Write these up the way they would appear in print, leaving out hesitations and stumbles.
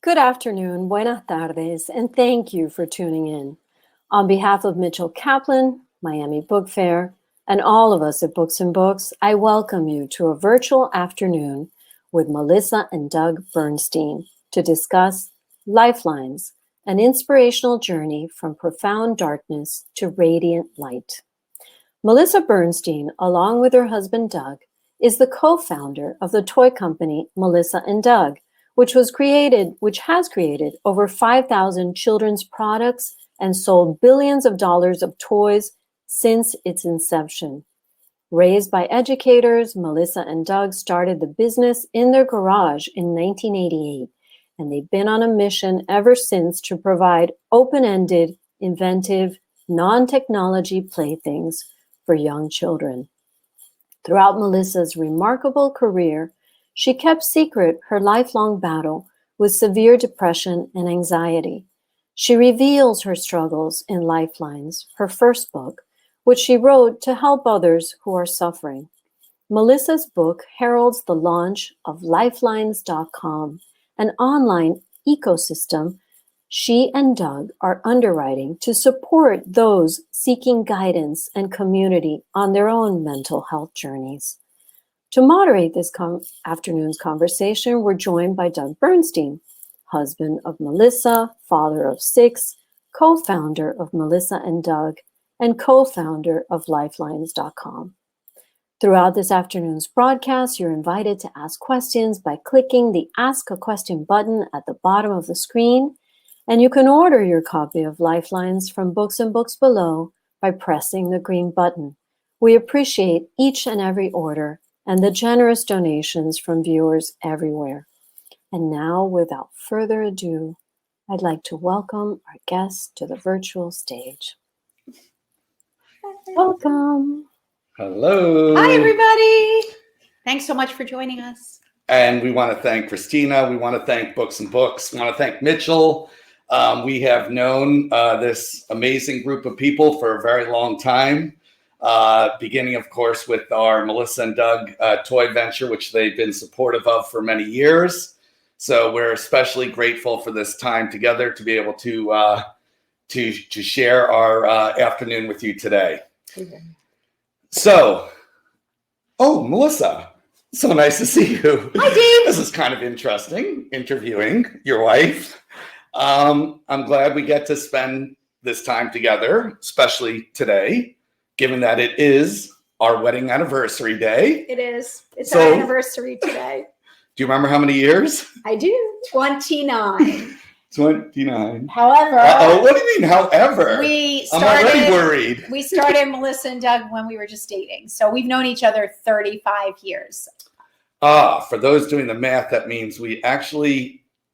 Good afternoon, buenas tardes, and thank you for tuning in. On behalf of Mitchell Kaplan, Miami Book Fair, and all of us at Books and Books, I welcome you to a virtual afternoon with Melissa and Doug Bernstein to discuss Lifelines, an inspirational journey from profound darkness to radiant light. Melissa Bernstein, along with her husband Doug, is the co-founder of the toy company Melissa and Doug, which has created over 5,000 children's products and sold billions of dollars of toys since its inception. Raised by educators, Melissa and Doug started the business in their garage in 1988, and they've been on a mission ever since to provide open-ended, inventive, non-technology playthings for young children. Throughout Melissa's remarkable career, she kept secret her lifelong battle with severe depression and anxiety. She reveals her struggles in Lifelines, her first book, which she wrote to help others who are suffering. Melissa's book heralds the launch of LifeLines.com, an online ecosystem she and Doug are underwriting to support those seeking guidance and community on their own mental health journeys. To moderate this afternoon's conversation, we're joined by Doug Bernstein, husband of Melissa, father of 6, co-founder of Melissa and Doug, and co-founder of Lifelines.com. Throughout this afternoon's broadcast, you're invited to ask questions by clicking the Ask a Question button at the bottom of the screen, and you can order your copy of Lifelines from Books and Books below by pressing the green button. We appreciate each and every order and the generous donations from viewers everywhere. And now, without further ado, I'd like to welcome our guests to the virtual stage. Welcome. Hello. Hi, everybody. Thanks so much for joining us. And we want to thank Christina. We want to thank Books and Books. We want to thank Mitchell. We have known this amazing group of people for a very long time. Beginning, of course, with our Melissa and Doug toy venture, which they've been supportive of for many years. So we're especially grateful for this time together to be able to share our afternoon with you today. Okay. So, Melissa, so nice to see you. Hi, Dave. This is kind of interesting, interviewing your wife. I'm glad we get to spend this time together, especially today, given that it is our wedding anniversary day. It is. It's our anniversary today. Do you remember how many years? I do. 29. 29. However. What do you mean, however? I'm already worried. We started Melissa and Doug when we were just dating. So we've known each other 35 years. For those doing the math, that means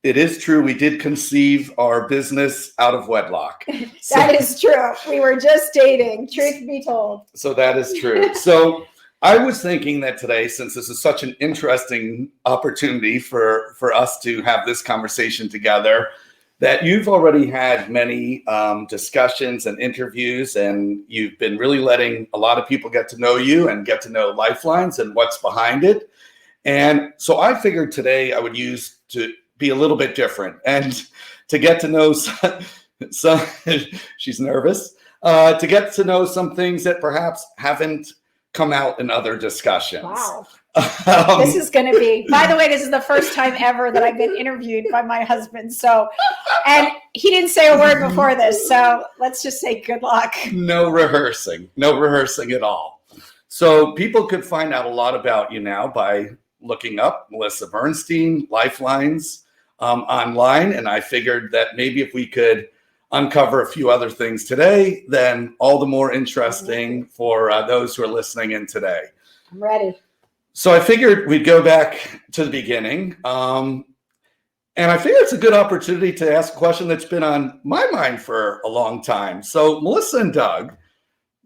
it is true, we did conceive our business out of wedlock. That is true. We were just dating, truth be told. So that is true. So I was thinking that today, since this is such an interesting opportunity for us to have this conversation together, that you've already had many discussions and interviews, and you've been really letting a lot of people get to know you and get to know Lifelines and what's behind it. And so I figured today I would use to be a little bit different and to get to know some she's nervous, to get to know some things that perhaps haven't come out in other discussions. Wow. This is going to be, by the way, this is the first time ever that I've been interviewed by my husband. So, and he didn't say a word before this. So let's just say good luck. No rehearsing at all. So people could find out a lot about you now by looking up Melissa Bernstein, Lifelines, online, and I figured that maybe if we could uncover a few other things today, then all the more interesting for those who are listening in today. I'm ready. So I figured we'd go back to the beginning, and I figure it's a good opportunity to ask a question that's been on my mind for a long time. So Melissa and Doug,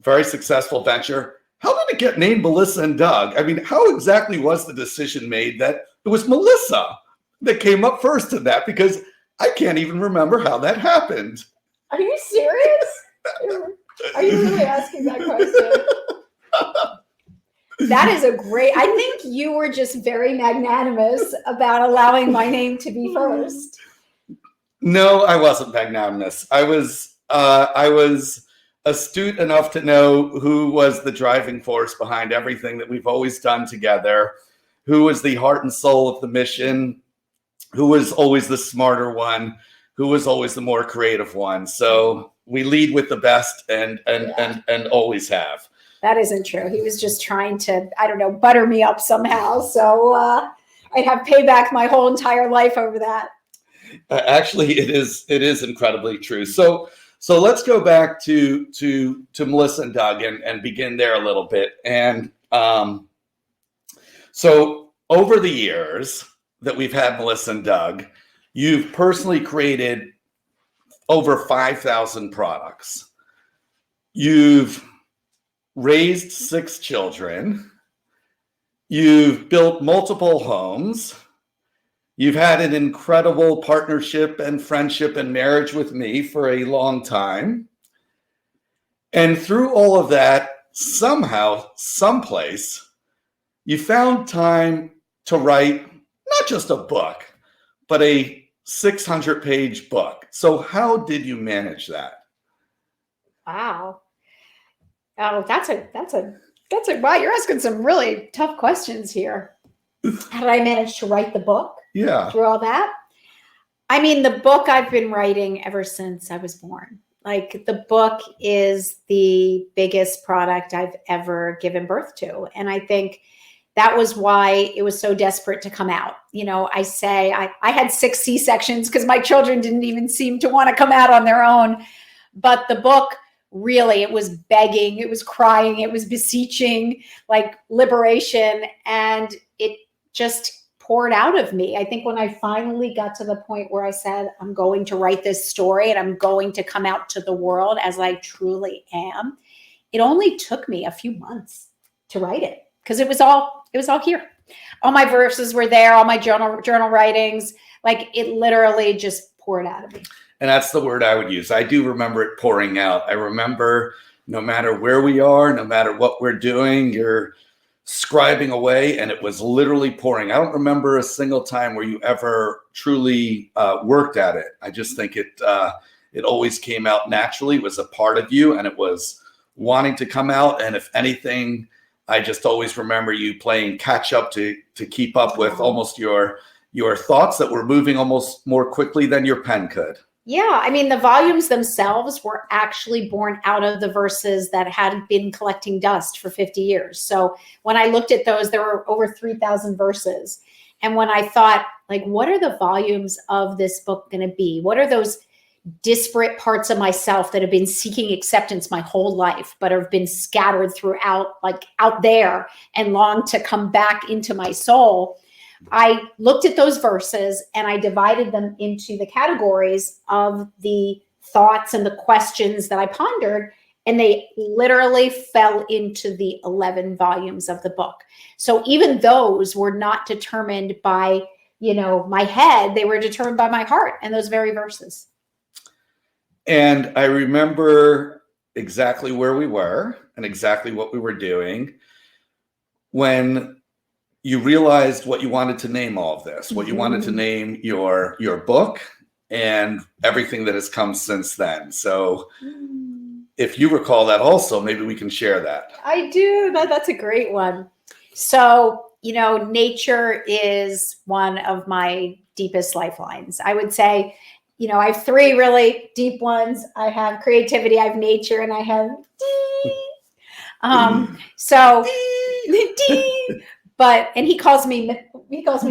very successful venture. How did it get named Melissa and Doug? I mean, how exactly was the decision made that it was Melissa that came up first in that? Because I can't even remember how that happened. Are you serious? Are you really asking that question? That is a great, I think you were just very magnanimous about allowing my name to be first. No, I wasn't magnanimous. I was astute enough to know who was the driving force behind everything that we've always done together, who was the heart and soul of the mission, who was always the smarter one, who was always the more creative one. So we lead with the best and always have. That isn't true. He was just trying to, I don't know, butter me up somehow. So I'd have payback my whole entire life over that. Actually, it is incredibly true. So let's go back to Melissa and Doug and begin there a little bit. And so over the years that we've had Melissa and Doug, you've personally created over 5,000 products. You've raised 6 children. You've built multiple homes. You've had an incredible partnership and friendship and marriage with me for a long time. And through all of that, somehow, someplace, you found time to write not just a book, but a 600-page book. So how did you manage that? Wow. Oh, that's a wow, you're asking some really tough questions here. How did I manage to write the book? Yeah. Through all that? I mean, the book I've been writing ever since I was born. Like, the book is the biggest product I've ever given birth to. And I think that was why it was so desperate to come out. You know, I say I had 6 C-sections because my children didn't even seem to want to come out on their own. But the book, really, it was begging, it was crying, it was beseeching, like liberation. And it just poured out of me. I think when I finally got to the point where I said, I'm going to write this story and I'm going to come out to the world as I truly am, it only took me a few months to write it because it was all here. All my verses were there, all my journal writings, like it literally just poured out of me. And that's the word I would use. I do remember it pouring out. I remember no matter where we are, no matter what we're doing, you're scribing away and it was literally pouring. I don't remember a single time where you ever truly worked at it. I just think it always came out naturally. It was a part of you and it was wanting to come out. And if anything, I just always remember you playing catch up to keep up with almost your thoughts that were moving almost more quickly than your pen could. Yeah, I mean, the volumes themselves were actually born out of the verses that had been collecting dust for 50 years. So when I looked at those, there were over 3,000 verses. And when I thought, like, what are the volumes of this book going to be? What are those disparate parts of myself that have been seeking acceptance my whole life, but have been scattered throughout, like out there, and long to come back into my soul? I looked at those verses and I divided them into the categories of the thoughts and the questions that I pondered, and they literally fell into the 11 volumes of the book. So even those were not determined by, my head, they were determined by my heart and those very verses. And I remember exactly where we were and exactly what we were doing when you realized what you wanted to name all of this, what you wanted to name your book and everything that has come since then. So if you recall that also, maybe we can share that. I do. That's a great one. So, nature is one of my deepest lifelines. I would say, I have 3 really deep ones. I have creativity, I have nature, and I have and he calls me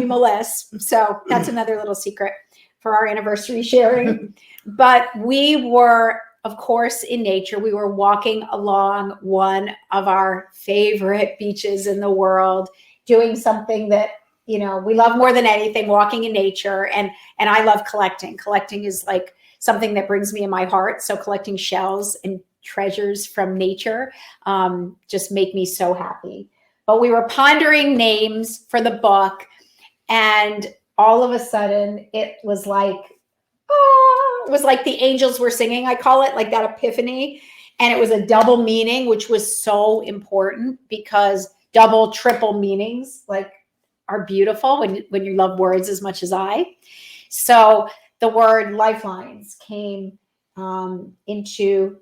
Melissa. So that's another little secret for our anniversary sharing. But we were, of course, in nature. We were walking along one of our favorite beaches in the world, doing something that, we love more than anything, walking in nature. And I love collecting. Collecting is like something that brings me in my heart. So collecting shells and treasures from nature just make me so happy. But we were pondering names for the book, and all of a sudden it was like the angels were singing. I call it like that epiphany. And it was a double meaning, which was so important because double, triple meanings like are beautiful when you love words as much as I. So the word lifelines came into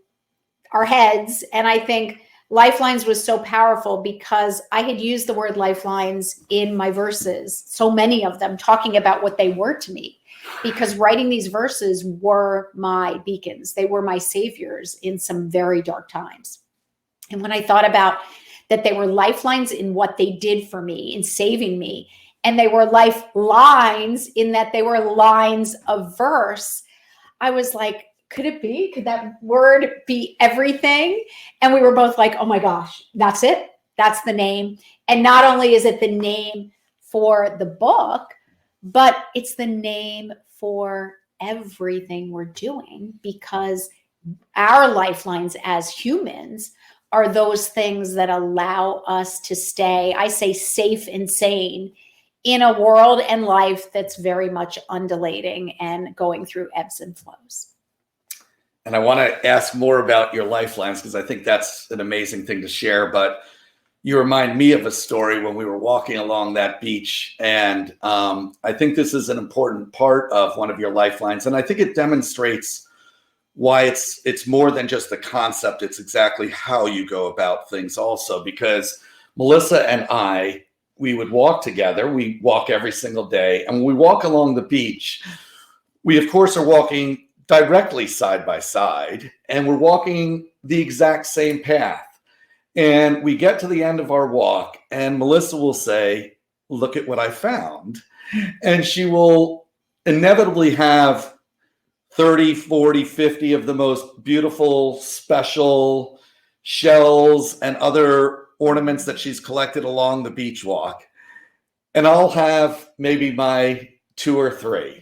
our heads. And I think lifelines was so powerful because I had used the word lifelines in my verses, so many of them talking about what they were to me, because writing these verses were my beacons. They were my saviors in some very dark times. And when I thought about that, they were lifelines in what they did for me, in saving me, and they were lifelines in that they were lines of verse, I was like, could it be? Could that word be everything? And we were both like, oh my gosh, that's it. That's the name. And not only is it the name for the book, but it's the name for everything we're doing, because our lifelines as humans are those things that allow us to stay, I say, safe and sane in a world and life that's very much undulating and going through ebbs and flows. And I want to ask more about your lifelines, because I think that's an amazing thing to share. But you remind me of a story when we were walking along that beach. And I think this is an important part of one of your lifelines. And I think it demonstrates why it's more than just the concept. It's exactly how you go about things also. Because Melissa and I, we would walk together. We walk every single day. And when we walk along the beach, we, of course, are walking directly side by side, and we're walking the exact same path. And we get to the end of our walk, and Melissa will say, look at what I found. And she will inevitably have 30, 40, 50 of the most beautiful, special shells and other ornaments that she's collected along the beach walk. And I'll have maybe my 2 or 3.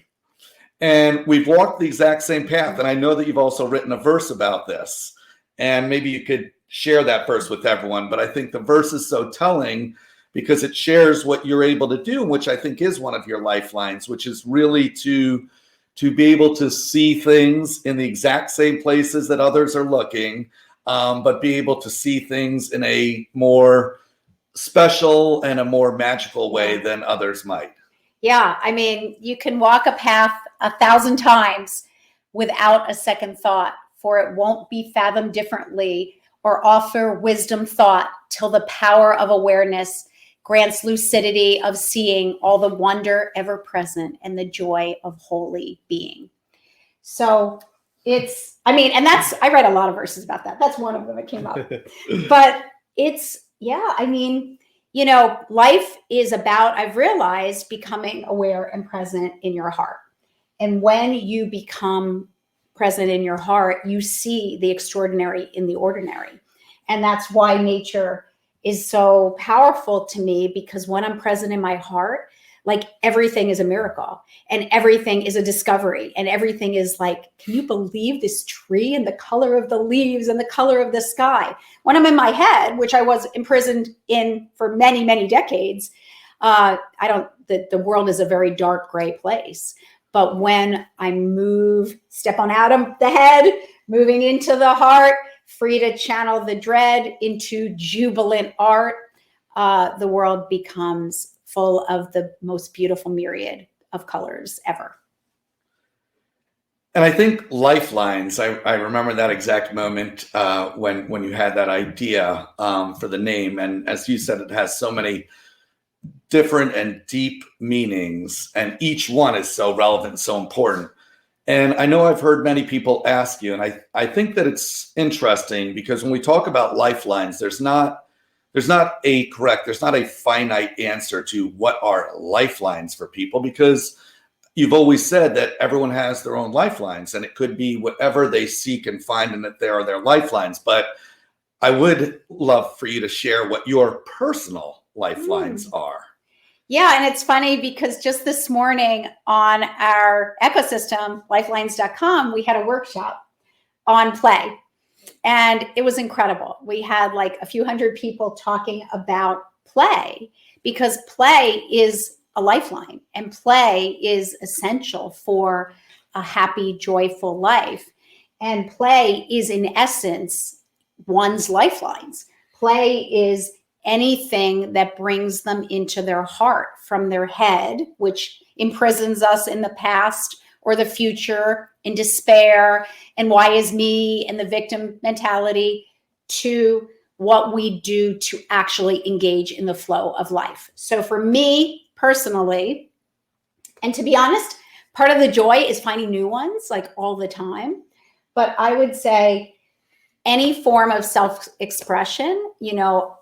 And we've walked the exact same path. And I know that you've also written a verse about this. And maybe you could share that verse with everyone. But I think the verse is so telling because it shares what you're able to do, which I think is one of your lifelines, which is really to be able to see things in the exact same places that others are looking, but be able to see things in a more special and a more magical way than others might. Yeah, I mean, you can walk a path 1,000 times without a second thought, for it won't be fathomed differently or offer wisdom thought till the power of awareness grants lucidity of seeing all the wonder ever present and the joy of holy being. So it's, I mean, and that's, I read a lot of verses about that. That's one of them that came up. But it's, yeah, I mean, you know, life is about, I've realized, becoming aware and present in your heart. And when you become present in your heart, you see the extraordinary in the ordinary. And that's why nature is so powerful to me, because when I'm present in my heart, like everything is a miracle and everything is a discovery and everything is like, can you believe this tree and the color of the leaves and the color of the sky? When I'm in my head, which I was imprisoned in for many, many decades, the world is a very dark gray place. But when I step on out of the head, moving into the heart, free to channel the dread into jubilant art, the world becomes full of the most beautiful myriad of colors ever. And I think lifelines, I remember that exact moment when you had that idea for the name. And as you said, it has so many different and deep meanings, and each one is so relevant, so important. And I know I've heard many people ask you, and I think that it's interesting because when we talk about lifelines, there's not a finite answer to what are lifelines for people, because you've always said that everyone has their own lifelines, and it could be whatever they seek and find, and that there are their lifelines. But I would love for you to share what your personal lifelines are. Yeah, and it's funny because just this morning on our ecosystem, lifelines.com, we had a workshop on play. And it was incredible. We had like a few hundred people talking about play, because play is a lifeline and play is essential for a happy, joyful life. And play is, in essence, one's lifelines. Play is anything that brings them into their heart from their head, which imprisons us in the past or the future and despair and why is me and the victim mentality to what we do to actually engage in the flow of life. So for me personally, and to be honest, part of the joy is finding new ones like all the time. But I would say any form of self-expression,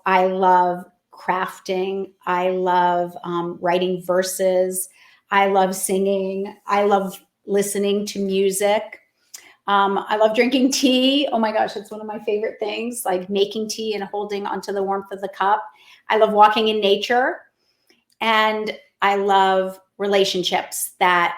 I love crafting. I love writing verses. I love singing. I love listening to music. I love drinking tea. Oh my gosh, it's one of my favorite things, like making tea and holding onto the warmth of the cup. I love walking in nature. And I love relationships that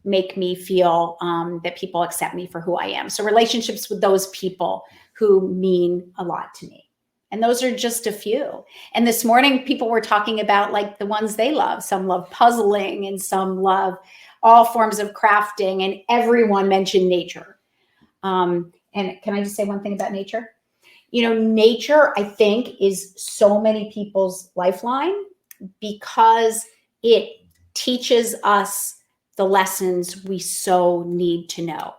make me feel that people accept me for who I am. So relationships with those people who mean a lot to me. And those are just a few. And this morning, people were talking about like the ones they love. Some love puzzling and some love all forms of crafting, and everyone mentioned nature. And can I just say one thing about nature? Nature, I think, is so many people's lifeline because it teaches us the lessons we so need to know.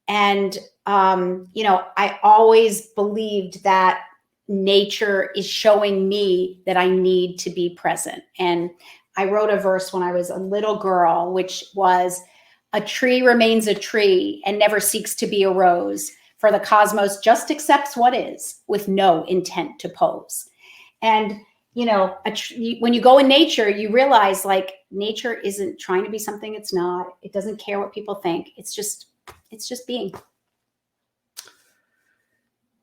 And, I always believed that nature is showing me that I need to be present. And I wrote a verse when I was a little girl, which was, "A tree remains a tree and never seeks to be a rose, for the cosmos just accepts what is with no intent to pose." And, when you go in nature, you realize like nature isn't trying to be something it's not. It doesn't care what people think. It's just being.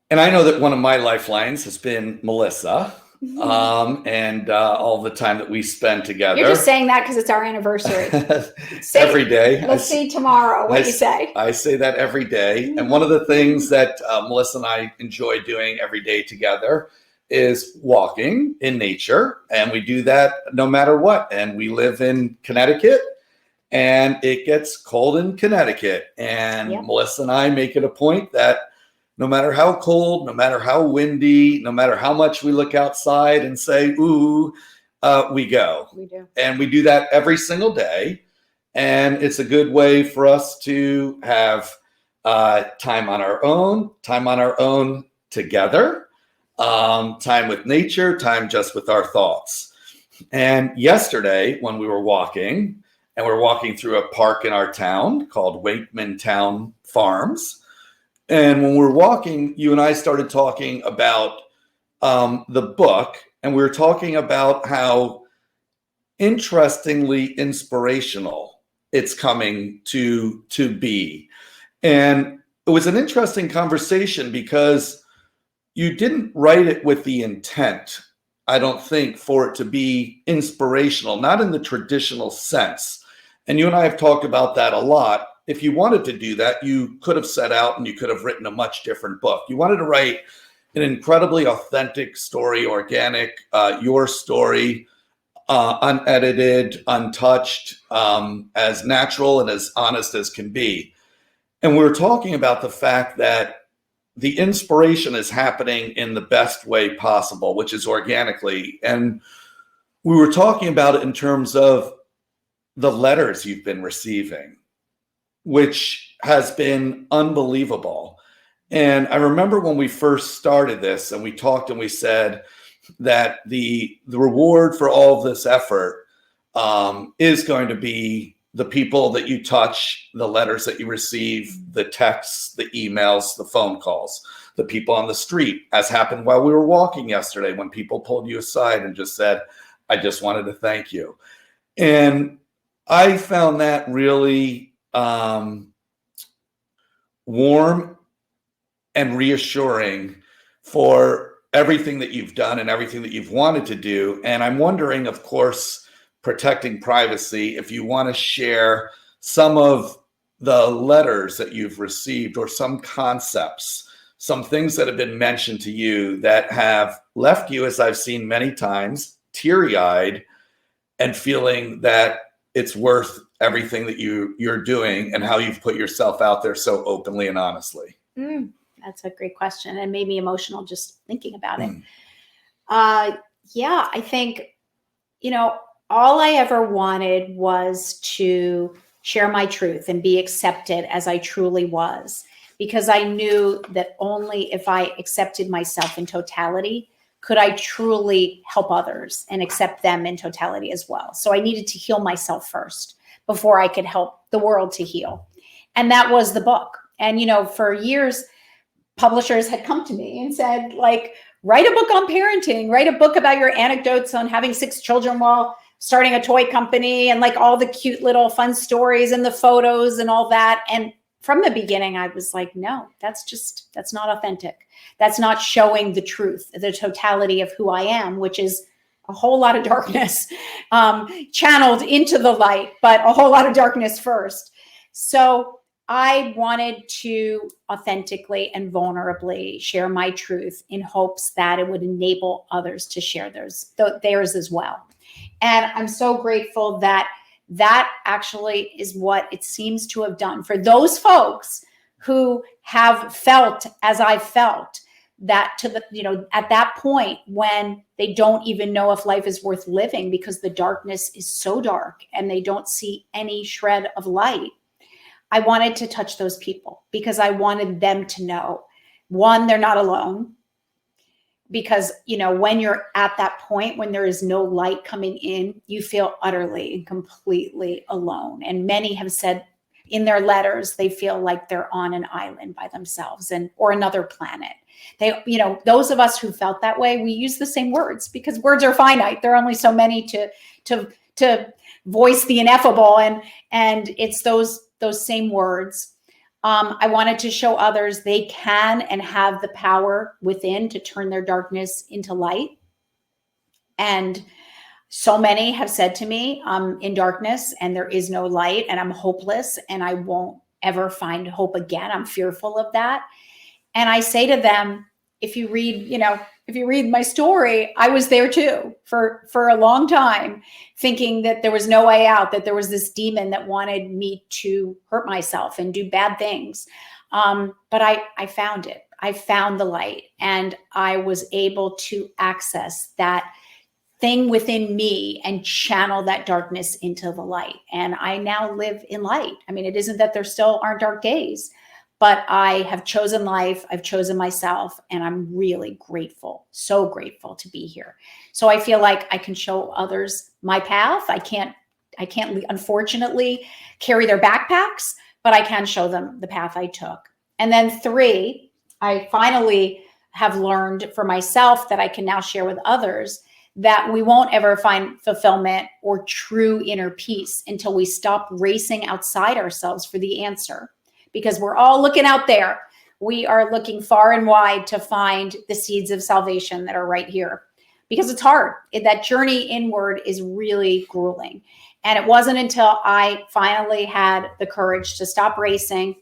And I know that one of my lifelines has been Melissa, and all the time that we spend together. You're just saying that because it's our anniversary. Every day. Let's see tomorrow. What do you say? I say that every day. And one of the things that Melissa and I enjoy doing every day together is walking in nature. And we do that no matter what. And we live in Connecticut, and it gets cold in Connecticut. And Melissa and I make it a point that no matter how cold, no matter how windy, no matter how much we look outside and say, ooh, we go. We do. And we do that every single day. And it's a good way for us to have time on our own together, time with nature, time just with our thoughts. And yesterday when we were walking, and we're walking through a park in our town called Wakeman Town Farms, and when we're walking, you and I started talking about the book, and we were talking about how interestingly inspirational it's coming to be. And it was an interesting conversation because you didn't write it with the intent, I don't think, for it to be inspirational, not in the traditional sense. And you and I have talked about that a lot. If you wanted to do that, you could have set out and you could have written a much different book. You wanted to write an incredibly authentic story, organic, your story, unedited, untouched, as natural and as honest as can be. And we were talking about the fact that the inspiration is happening in the best way possible, which is organically. And we were talking about it in terms of the letters you've been receiving, which has been unbelievable. And I remember when we first started this and we talked and we said that the reward for all of this effort is going to be the people that you touch, the letters that you receive, the texts, the emails, the phone calls, the people on the street, as happened while we were walking yesterday when people pulled you aside and just said, "I just wanted to thank you." And I found that really warm and reassuring for everything that you've done and everything that you've wanted to do. And I'm wondering, of course, protecting privacy, if you want to share some of the letters that you've received or some concepts, some things that have been mentioned to you that have left you, as I've seen many times, teary-eyed and feeling that it's worth everything that you're doing and how you've put yourself out there so openly and honestly. That's a great question, and made me emotional just thinking about it. I think, all I ever wanted was to share my truth, and be accepted as I truly was. Because I knew that only if I accepted myself in totality could I truly help others and accept them in totality as well. So I needed to heal myself first before I could help the world to heal. And that was the book. And, for years, publishers had come to me and said, like, write a book on parenting, write a book about your anecdotes on having 6 children while starting a toy company, and like all the cute little fun stories and the photos and all that. And from the beginning, I was like, no, that's not authentic. That's not showing the truth, the totality of who I am, which is a whole lot of darkness channeled into the light, but a whole lot of darkness first. So I wanted to authentically and vulnerably share my truth in hopes that it would enable others to share theirs as well. And I'm so grateful that actually is what it seems to have done for those folks who have felt as I felt, that at that point when they don't even know if life is worth living because the darkness is so dark and they don't see any shred of light. I wanted to touch those people because I wanted them to know, one, they're not alone. Because, when you're at that point, when there is no light coming in, you feel utterly and completely alone. And many have said in their letters, they feel like they're on an island by themselves or another planet. Those of us who felt that way, we use the same words because words are finite. There are only so many to voice the ineffable. And it's those same words. I wanted to show others they can and have the power within to turn their darkness into light. And so many have said to me, I'm in darkness and there is no light and I'm hopeless and I won't ever find hope again. I'm fearful of that. And I say to them, if you read my story, I was there too for a long time, thinking that there was no way out, that there was this demon that wanted me to hurt myself and do bad things. But I found it. I found the light, and I was able to access that thing within me and channel that darkness into the light. And I now live in light. I mean, it isn't that there still aren't dark days, but I have chosen life, I've chosen myself, and I'm really grateful, so grateful to be here. So I feel like I can show others my path. I can't unfortunately carry their backpacks, but I can show them the path I took. And then 3, I finally have learned for myself that I can now share with others that we won't ever find fulfillment or true inner peace until we stop racing outside ourselves for the answer. Because we're all looking out there. We are looking far and wide to find the seeds of salvation that are right here. Because it's hard. That journey inward is really grueling. And it wasn't until I finally had the courage to stop racing,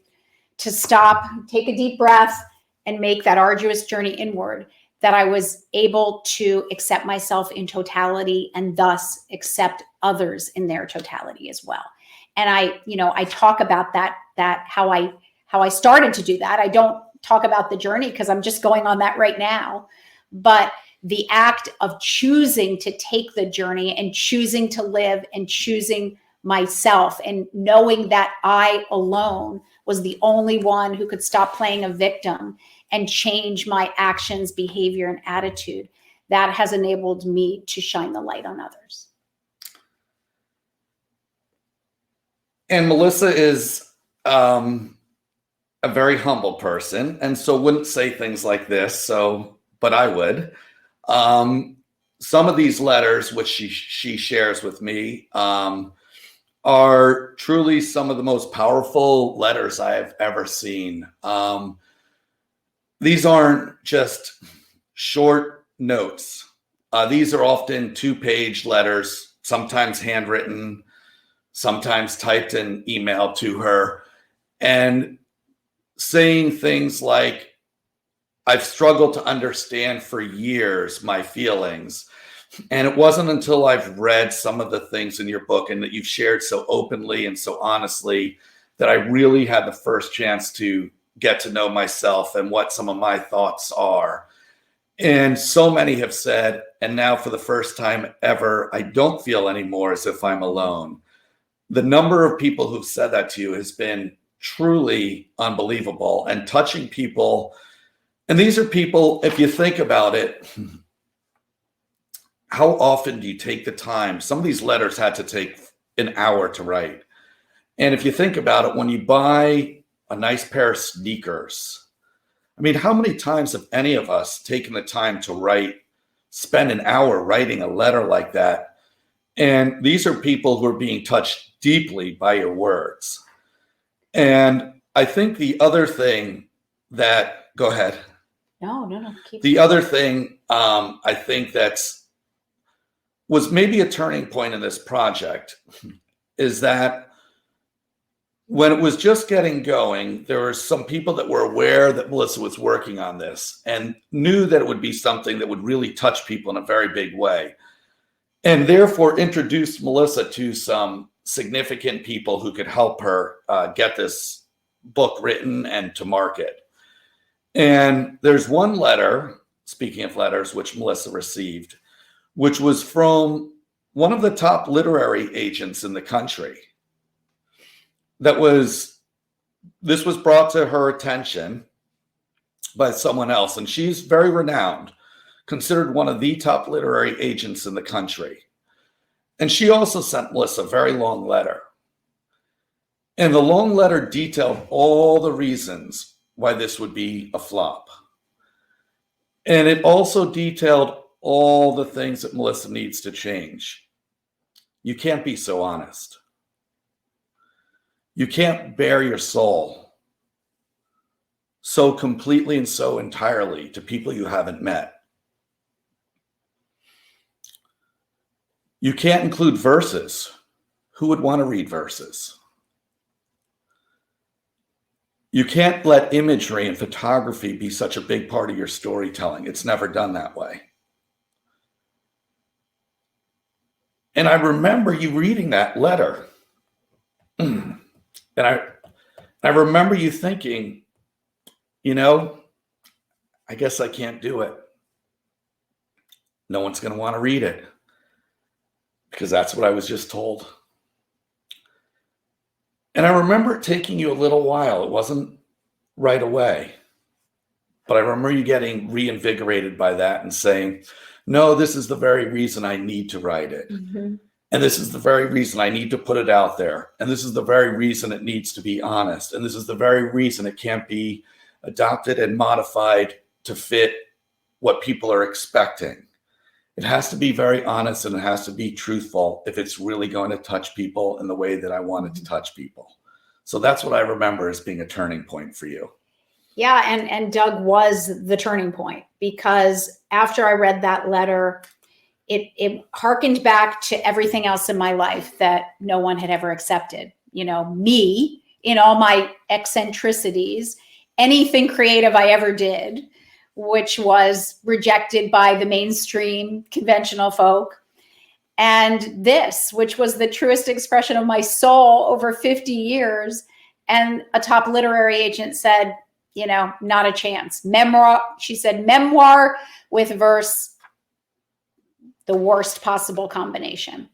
to stop, take a deep breath, and make that arduous journey inward that I was able to accept myself in totality and thus accept others in their totality as well. And I talk about that how I started to do that. I don't talk about the journey because I'm just going on that right now. But the act of choosing to take the journey and choosing to live and choosing myself and knowing that I alone was the only one who could stop playing a victim and change my actions, behavior, and attitude, that has enabled me to shine the light on others. And Melissa is a very humble person, and so wouldn't say things like this. But I would. Some of these letters, which she shares with me, are truly some of the most powerful letters I have ever seen. These aren't just short notes. These are often 2-page letters, sometimes handwritten, sometimes typed in email to her, and saying things like, I've struggled to understand for years my feelings. And it wasn't until I've read some of the things in your book and that you've shared so openly and so honestly that I really had the first chance to get to know myself and what some of my thoughts are. And so many have said, and now for the first time ever, I don't feel anymore as if I'm alone. the number of people who've said that to you has been truly unbelievable and touching people. And these are people, if you think about it, how often do you take the time? Some of these letters had to take an hour to write. And if you think about it, when you buy a nice pair of sneakers, I mean, how many times have any of us taken the time to spend an hour writing a letter like that? And these are people who are being touched deeply by your words. And I think the other thing that, go ahead. No. The other thing I think was maybe a turning point in this project is that when it was just getting going, there were some people that were aware that Melissa was working on this and knew that it would be something that would really touch people in a very big way, and therefore introduced Melissa to some significant people who could help her get this book written and to market. And there's one letter, speaking of letters, which Melissa received, which was from one of the top literary agents in the country. This was brought to her attention by someone else, and she's very renowned, considered one of the top literary agents in the country. And she also sent Melissa a very long letter. And the long letter detailed all the reasons why this would be a flop. And it also detailed all the things that Melissa needs to change. You can't be so honest. You can't bare your soul so completely and so entirely to people you haven't met. You can't include verses. Who would want to read verses? You can't let imagery and photography be such a big part of your storytelling. It's never done that way. And I remember you reading that letter. And I remember you thinking, I guess I can't do it. No one's going to want to read it. Because that's what I was just told. And I remember it taking you a little while. It wasn't right away. But I remember you getting reinvigorated by that and saying, no, this is the very reason I need to write it. Mm-hmm. And this is the very reason I need to put it out there. And this is the very reason it needs to be honest. And this is the very reason it can't be adopted and modified to fit what people are expecting. It has to be very honest and it has to be truthful if it's really going to touch people in the way that I want it to touch people. So that's what I remember as being a turning point for you. Yeah, and Doug was the turning point, because after I read that letter, it harkened back to everything else in my life that no one had ever accepted. Me in all my eccentricities, anything creative I ever did, which was rejected by the mainstream conventional folk. And this, which was the truest expression of my soul over 50 years. And a top literary agent said, not a chance. Memoir, she said, memoir with verse, the worst possible combination.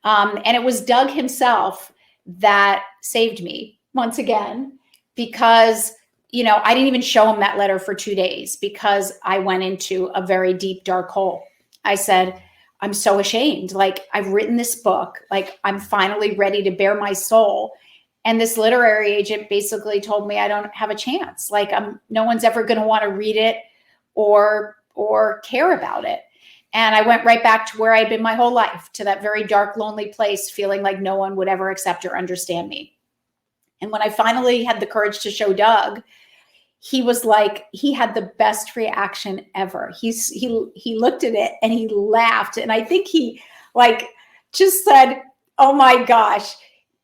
And it was Doug himself that saved me once again, because I didn't even show him that letter for 2 days because I went into a very deep, dark hole. I said, I'm so ashamed. I've written this book. I'm finally ready to bare my soul. And this literary agent basically told me I don't have a chance. No one's ever going to want to read it or care about it. And I went right back to where I'd been my whole life, to that very dark, lonely place, feeling like no one would ever accept or understand me. And when I finally had the courage to show Doug, he was he had the best reaction ever. He looked at it and he laughed. And I think he just said, oh my gosh,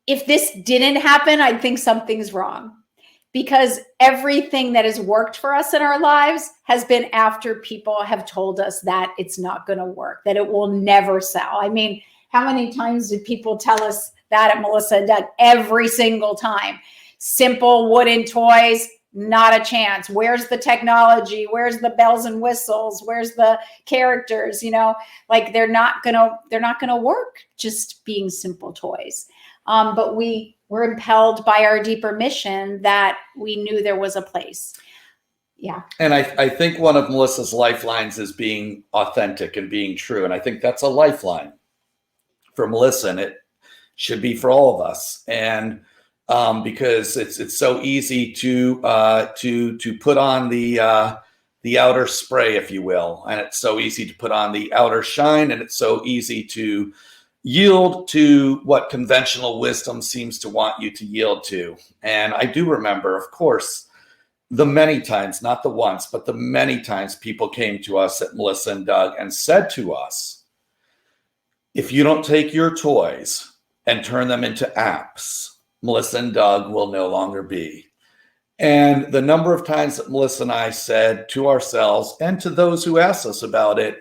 if this didn't happen, I'd think something's wrong. Because everything that has worked for us in our lives has been after people have told us that it's not going to work, that it will never sell. I mean, how many times did people tell us that at Melissa and Doug? Every single time. Simple wooden toys, Not a chance. Where's the technology? Where's the bells and whistles? Where's the characters? Like they're not gonna work just being simple toys. But we were impelled by our deeper mission that we knew there was a place. Yeah. And I think one of Melissa's lifelines is being authentic and being true. And I think that's a lifeline for Melissa, and it should be for all of us. And because it's so easy to put on the outer spray, if you will, and it's so easy to put on the outer shine, and it's so easy to yield to what conventional wisdom seems to want you to yield to. And I do remember, of course, the many times, not the once, but the many times people came to us at Melissa and Doug and said to us, if you don't take your toys and turn them into apps, Melissa and Doug will no longer be. And the number of times that Melissa and I said to ourselves and to those who asked us about it,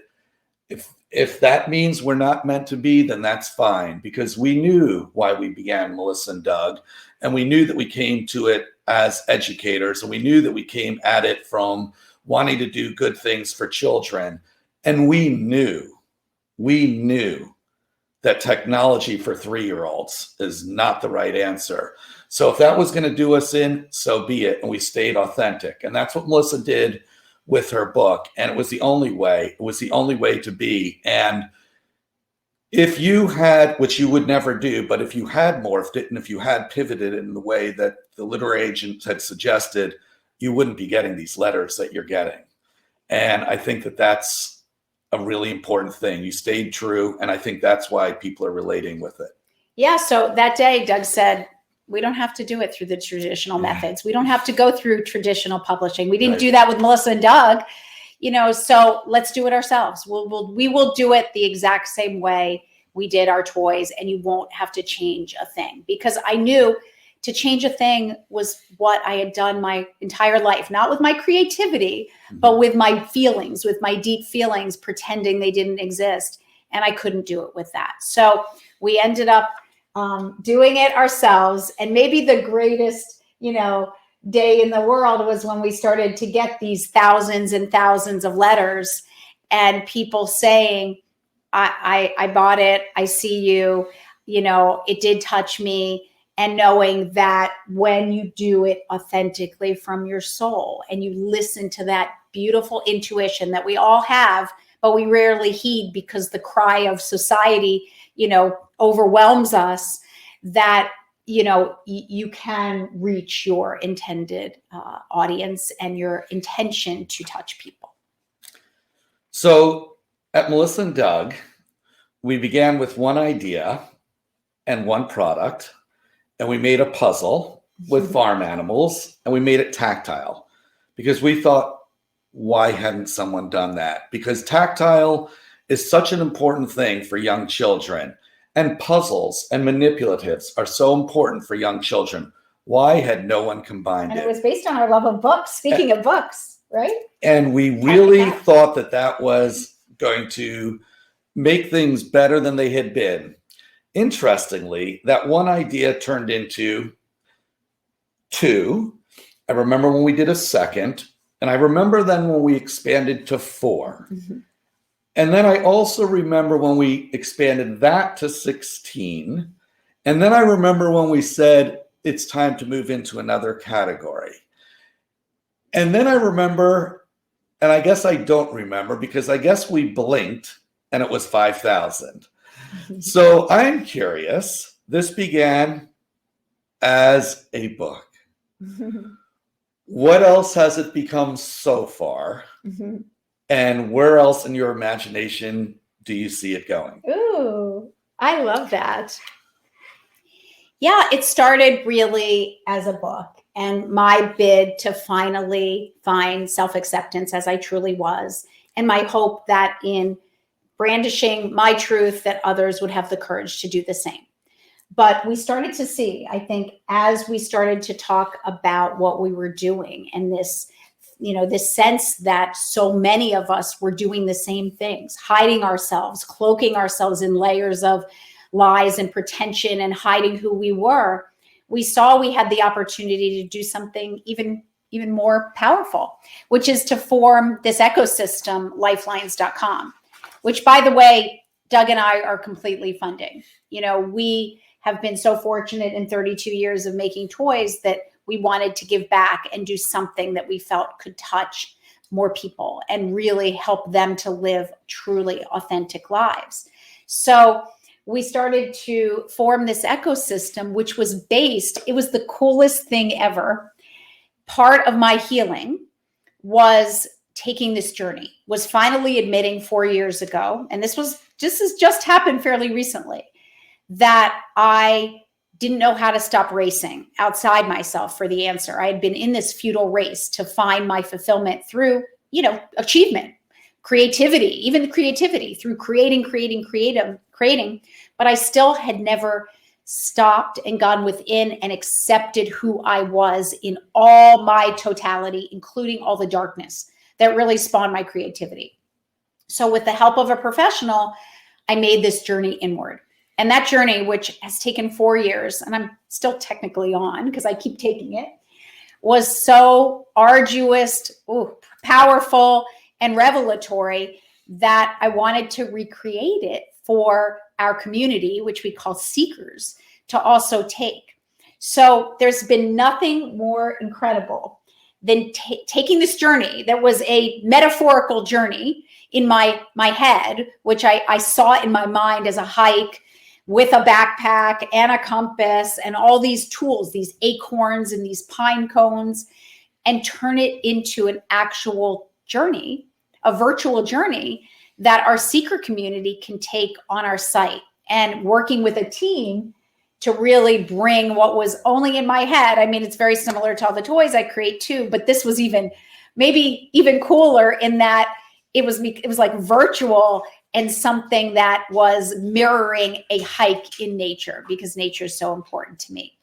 if that means we're not meant to be, then that's fine, because we knew why we began Melissa and Doug, and we knew that we came to it as educators, and we knew that we came at it from wanting to do good things for children. And we knew that technology for 3-year-olds is not the right answer. So if that was going to do us in, so be it. And we stayed authentic. And that's what Melissa did with her book. And it was the only way. It was the only way to be. And if you had, which you would never do, but if you had morphed it and if you had pivoted in the way that the literary agent had suggested, you wouldn't be getting these letters that you're getting. And I think that that's a really important thing. You stayed true. And I think that's why people are relating with it. Yeah. So that day, Doug said, we don't have to do it through the traditional methods. We don't have to go through traditional publishing. We didn't do that with Melissa and Doug, so let's do it ourselves. We will do it the exact same way we did our toys, and you won't have to change a thing, because I knew to change a thing was what I had done my entire life, not with my creativity, but with my feelings, with my deep feelings, pretending they didn't exist. And I couldn't do it with that. So we ended up doing it ourselves. And maybe the greatest, day in the world was when we started to get these thousands and thousands of letters and people saying, I bought it. I see you, it did touch me. And knowing that when you do it authentically from your soul and you listen to that beautiful intuition that we all have, but we rarely heed because the cry of society, overwhelms us, that, you can reach your intended audience and your intention to touch people. So at Melissa and Doug, we began with one idea and one product, and we made a puzzle with farm animals, and we made it tactile because we thought, why hadn't someone done that? Because tactile is such an important thing for young children, and puzzles and manipulatives are so important for young children. Why had no one combined it? And it was based on our love of books. Speaking of books, right? And we really thought that was going to make things better than they had been. Interestingly, that one idea turned into 2. I remember when we did a second, and I remember then when we expanded to 4. And then I also remember when we expanded that to 16. And then I remember when we said, it's time to move into another category. And then I remember, and I guess I don't remember because I guess we blinked and it was 5,000. So I'm curious, this began as a book. What else has it become so far? And where else in your imagination do you see it going? Ooh, I love that. Yeah, it started really as a book, and my bid to finally find self-acceptance as I truly was, and my hope that in brandishing my truth that others would have the courage to do the same. But we started to see, I think, as we started to talk about what we were doing and this, this sense that so many of us were doing the same things, hiding ourselves, cloaking ourselves in layers of lies and pretension and hiding who we were, we saw we had the opportunity to do something even even more powerful, which is to form this ecosystem, lifelines.com, which, by the way, Doug and I are completely funding. We have been so fortunate in 32 years of making toys that we wanted to give back and do something that we felt could touch more people and really help them to live truly authentic lives. So we started to form this ecosystem, which was it was the coolest thing ever. Part of my healing was taking this journey, was finally admitting 4 years ago, and this has just happened fairly recently, that I didn't know how to stop racing outside myself for the answer. I had been in this futile race to find my fulfillment through, achievement, creativity through creating, but I still had never stopped and gone within and accepted who I was in all my totality, including all the darkness that really spawned my creativity. So with the help of a professional, I made this journey inward. And that journey, which has taken 4 years, and I'm still technically on because I keep taking it, was so arduous, powerful, and revelatory that I wanted to recreate it for our community, which we call seekers, to also take. So there's been nothing more incredible than taking this journey that was a metaphorical journey in my head, which I saw in my mind as a hike with a backpack and a compass and all these tools, these acorns and these pine cones, and turn it into an actual journey, a virtual journey that our seeker community can take on our site, and working with a team to really bring what was only in my head. I mean, it's very similar to all the toys I create too, but this was maybe even cooler in that it was like virtual and something that was mirroring a hike in nature, because nature is so important to me.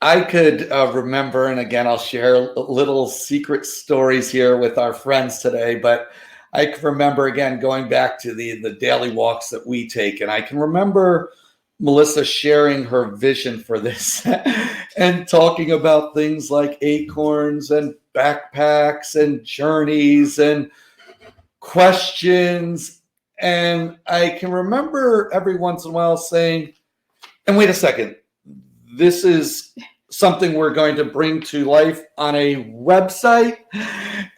I could remember, and again, I'll share little secret stories here with our friends today, but I can remember, again, going back to the daily walks that we take, and I can remember Melissa sharing her vision for this and talking about things like acorns and backpacks and journeys and questions. And I can remember every once in a while saying, and wait a second, this is something we're going to bring to life on a website.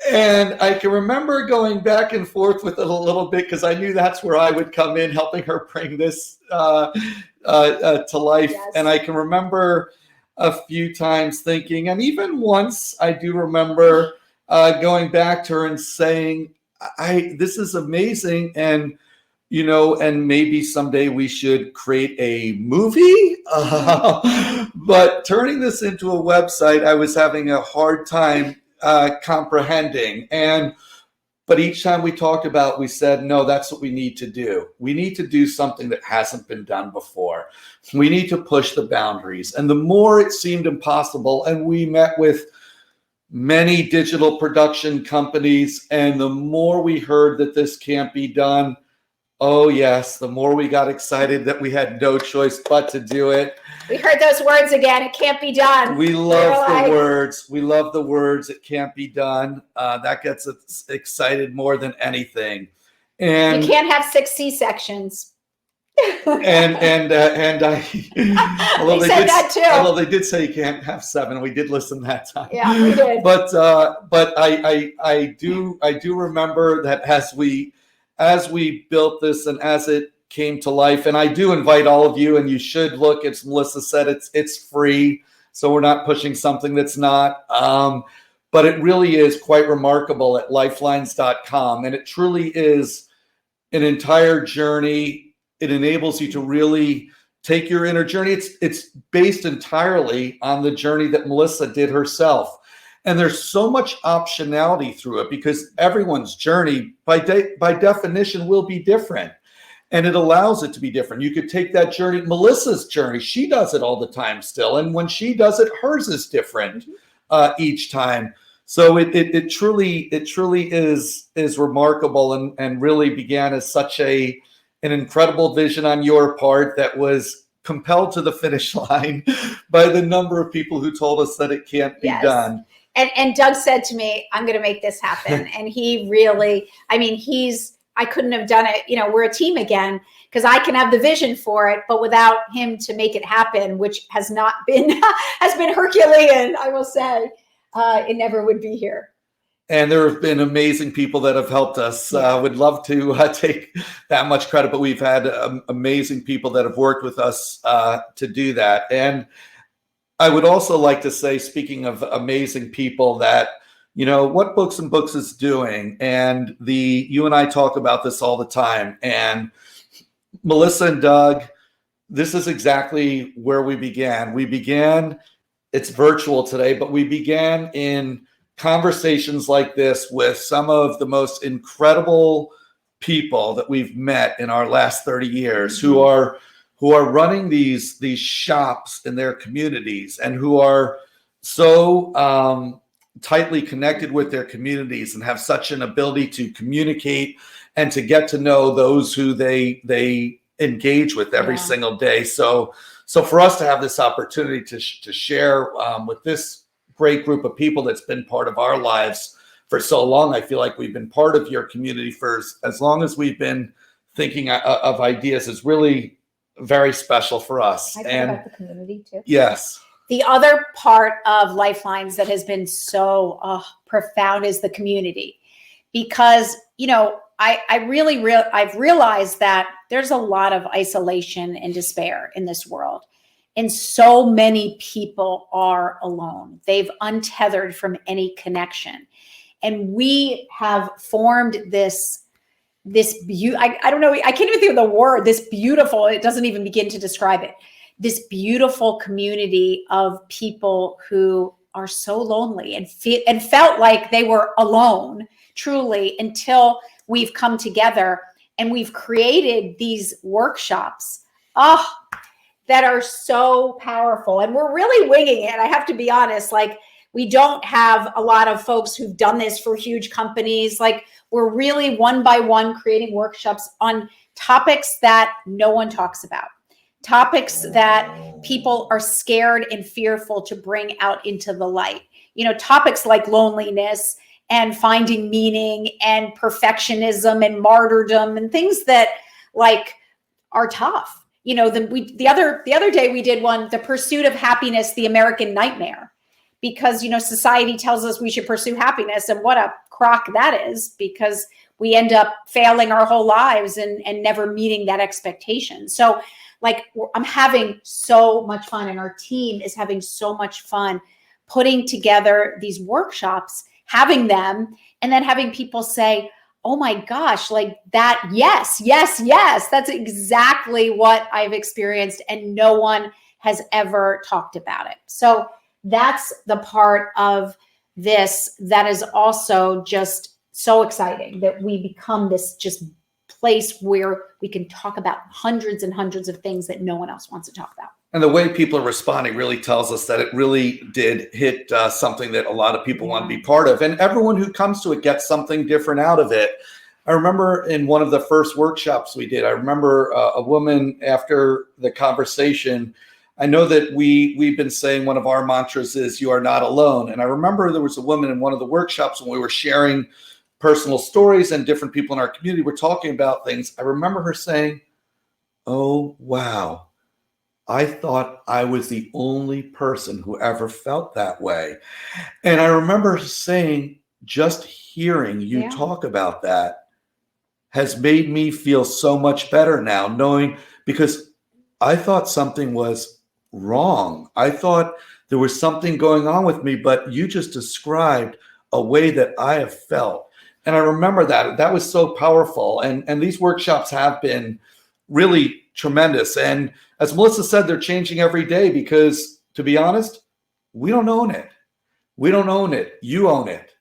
And I can remember going back and forth with it a little bit because I knew that's where I would come in, helping her bring this to life. Yes. And I can remember a few times thinking, and even once I do remember going back to her and saying, this is amazing. And and maybe someday we should create a movie. But turning this into a website, I was having a hard time comprehending. But each time we talked about, we said, no, that's what we need to do. We need to do something that hasn't been done before. We need to push the boundaries. And the more it seemed impossible, and we met with many digital production companies, and the more we heard that this can't be done, oh, yes, the more we got excited that we had no choice but to do it. We heard those words again. It can't be done. We love the words. We love the words. It can't be done. That gets us excited more than anything. And you can't have 6 C-sections. and I, although they said that too. Although they did say you can't have 7, we did listen that time. Yeah, we did. But I do remember that as we built this and as it came to life, and I do invite all of you, and you should look. As Melissa said, it's free, so we're not pushing something that's not. But it really is quite remarkable at lifelines.com, and it truly is an entire journey. It enables you to really take your inner journey. It's based entirely on the journey that Melissa did herself. And there's so much optionality through it because everyone's journey by definition will be different. And it allows it to be different. You could take that journey, Melissa's journey, she does it all the time still. And when she does it, hers is different each time. So it truly is remarkable and really began as such an incredible vision on your part that was compelled to the finish line by the number of people who told us that it can't be done. And Doug said to me, I'm going to make this happen. And he really, I mean, I couldn't have done it. You know, we're a team again, because I can have the vision for it, but without him to make it happen, which has been Herculean, I will say, it never would be here. And there have been amazing people that have helped us. Would love to take that much credit, but we've had amazing people that have worked with us to do that. And I would also like to say, speaking of amazing people, that, you know, what Books and Books is doing, and you and I talk about this all the time, and Melissa and Doug, this is exactly where we began. It's virtual today, but we began in conversations like this with some of the most incredible people that we've met in our last 30 years, who are running these shops in their communities, and who are so tightly connected with their communities and have such an ability to communicate and to get to know those who they engage with every single day. So for us to have this opportunity to share with this great group of people that's been part of our lives for so long, I feel like we've been part of your community for as long as we've been thinking of ideas, is really very special for us. I think about the community too. Yes. The other part of Lifelines that has been so profound is the community, because, you know, I've realized that there's a lot of isolation and despair in this world. And so many people are alone. They've untethered from any connection. And we have formed this I don't know, I can't even think of the word, this beautiful, it doesn't even begin to describe it. This beautiful community of people who are so lonely and felt like they were alone, truly, until we've come together and we've created these workshops that are so powerful. And we're really winging it. I have to be honest, like, we don't have a lot of folks who've done this for huge companies. Like, we're really one by one creating workshops on topics that no one talks about, topics that people are scared and fearful to bring out into the light. You know, topics like loneliness and finding meaning and perfectionism and martyrdom and things that, like, are tough. You know, the other day we did one, The Pursuit of Happiness, the American Nightmare, because, you know, society tells us we should pursue happiness, and what a crock that is, because we end up failing our whole lives and never meeting that expectation. So, like, I'm having so much fun, and our team is having so much fun putting together these workshops, having them, and then having people say, oh my gosh, like that, yes, that's exactly what I've experienced, and no one has ever talked about it. So that's the part of this that is also just so exciting, that we become this just place where we can talk about hundreds and hundreds of things that no one else wants to talk about. And the way people are responding really tells us that it really did hit something that a lot of people want to be part of. And everyone who comes to it gets something different out of it. I remember in one of the first workshops we did, I remember a woman, after the conversation, I know that we've been saying one of our mantras is, you are not alone. And I remember there was a woman in one of the workshops when we were sharing personal stories, and different people in our community were talking about things. I remember her saying, oh, wow, I thought I was the only person who ever felt that way. And I remember saying, just hearing you talk about that has made me feel so much better now, knowing, because I thought something was wrong. I thought there was something going on with me, but you just described a way that I have felt. And I remember that was so powerful. And these workshops have been really tremendous. And as Melissa said, they're changing every day, because, to be honest, we don't own it. We don't own it. You own it.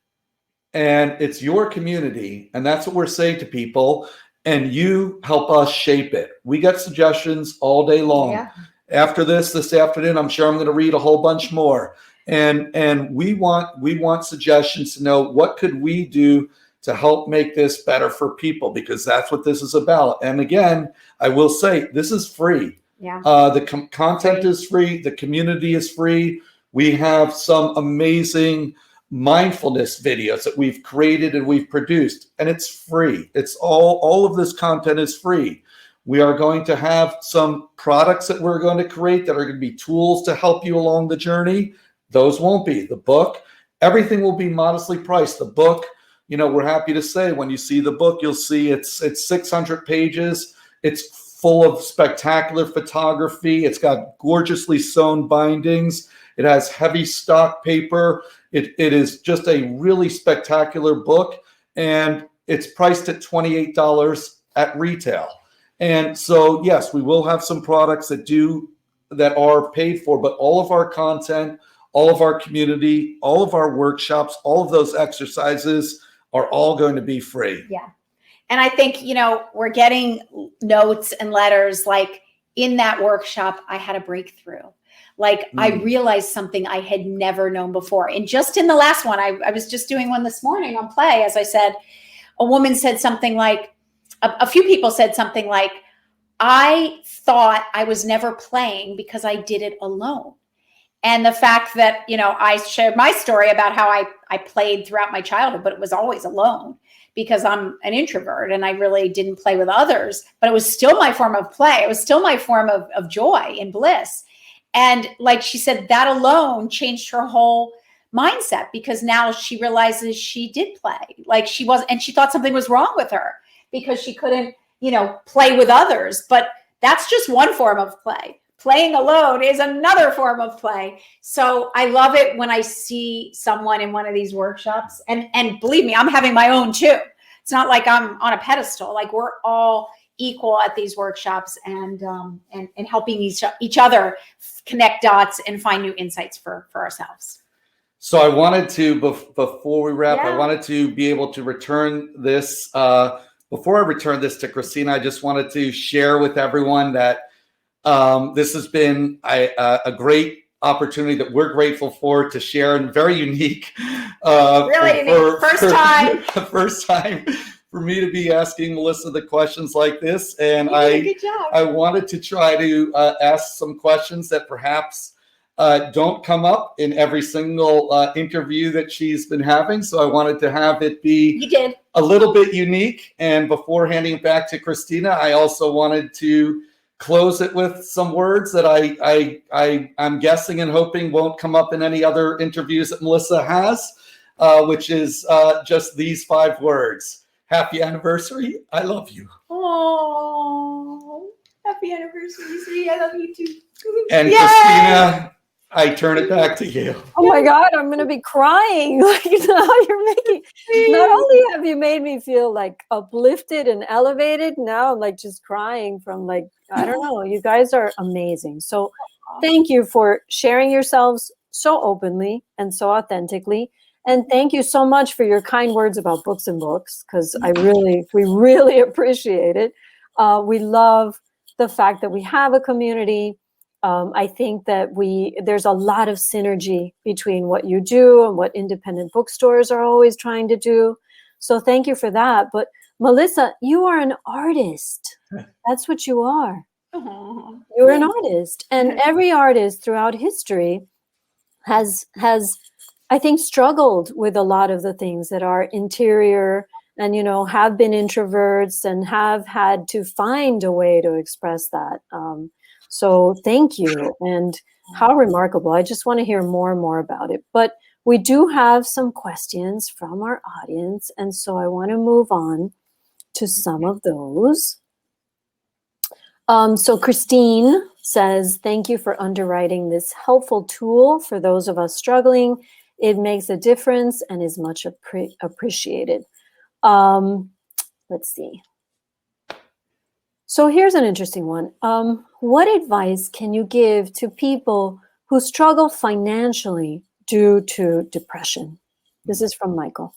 And it's your community. And that's what we're saying to people. And you help us shape it. We get suggestions all day long. Yeah. After this afternoon, I'm sure I'm going to read a whole bunch more. And we want suggestions to know, what could we do to help make this better for people, because that's what this is about. And again, I will say, this is free. Yeah. The content is free. The community is free. We have some amazing mindfulness videos that we've created and we've produced, and it's free. It's all of this content is free. We are going to have some products that we're going to create that are going to be tools to help you along the journey. Those won't be. The book, everything will be modestly priced. The book, you know, we're happy to say when you see the book, you'll see it's 600 pages. It's full of spectacular photography. It's got gorgeously sewn bindings. It has heavy stock paper. It is just a really spectacular book, and it's priced at $28 at retail. And so, yes, we will have some products that are paid for, but all of our content, all of our community, all of our workshops, all of those exercises are all going to be free. Yeah. And I think, you know, we're getting notes and letters like, in that workshop, I had a breakthrough. Like I realized something I had never known before. And just in the last one, I was just doing one this morning on Play. As I said, a woman said something like, a few people said something like, I thought I was never playing because I did it alone. And the fact that, you know, I shared my story about how I played throughout my childhood, but it was always alone because I'm an introvert and I really didn't play with others, but it was still my form of play. It was still my form of joy and bliss. And like she said, that alone changed her whole mindset because now she realizes she did play. Like she was, and she thought something was wrong with her because she couldn't, you know, play with others. But that's just one form of play. Playing alone is another form of play. So I love it when I see someone in one of these workshops, and believe me, I'm having my own too. It's not like I'm on a pedestal. Like we're all equal at these workshops and helping each other connect dots and find new insights for ourselves. So I wanted to, before we wrap, Yeah. I wanted to be able to return this. Before I return this to Christina, I just wanted to share with everyone that this has been a great opportunity that we're grateful for to share, and very unique. Really unique. First time for me to be asking Melissa the questions like this. And Good job. I wanted to try to ask some questions that perhaps don't come up in every single interview that she's been having. So I wanted to have it be a little bit unique. And before handing it back to Christina, I also wanted to close it with some words that I'm guessing and hoping won't come up in any other interviews that Melissa has, which is just these 5 words. Happy anniversary. I love you. Oh, happy anniversary, sweetie. I love you too. And Yay! Christina, I turn it back to you. Oh my God, I'm going to be crying. Like now you're making, not only have you made me feel like uplifted and elevated, now I'm like just crying from like, I don't know, you guys are amazing. So thank you for sharing yourselves so openly and so authentically. And thank you so much for your kind words about books and books, because we really appreciate it. We love the fact that we have a community. I think that there's a lot of synergy between what you do and what independent bookstores are always trying to do. So thank you for that. But Melissa, you are an artist. That's what you are. You're an artist. And every artist throughout history has I think struggled with a lot of the things that are interior and, you know, have been introverts and have had to find a way to express that. So thank you. And how remarkable. I just want to hear more and more about it. But we do have some questions from our audience. And so I want to move on to some of those. So Christine says, thank you for underwriting this helpful tool for those of us struggling. It makes a difference and is much appreciated. Let's see. So here's an interesting one. What advice can you give to people who struggle financially due to depression? This is from Michael.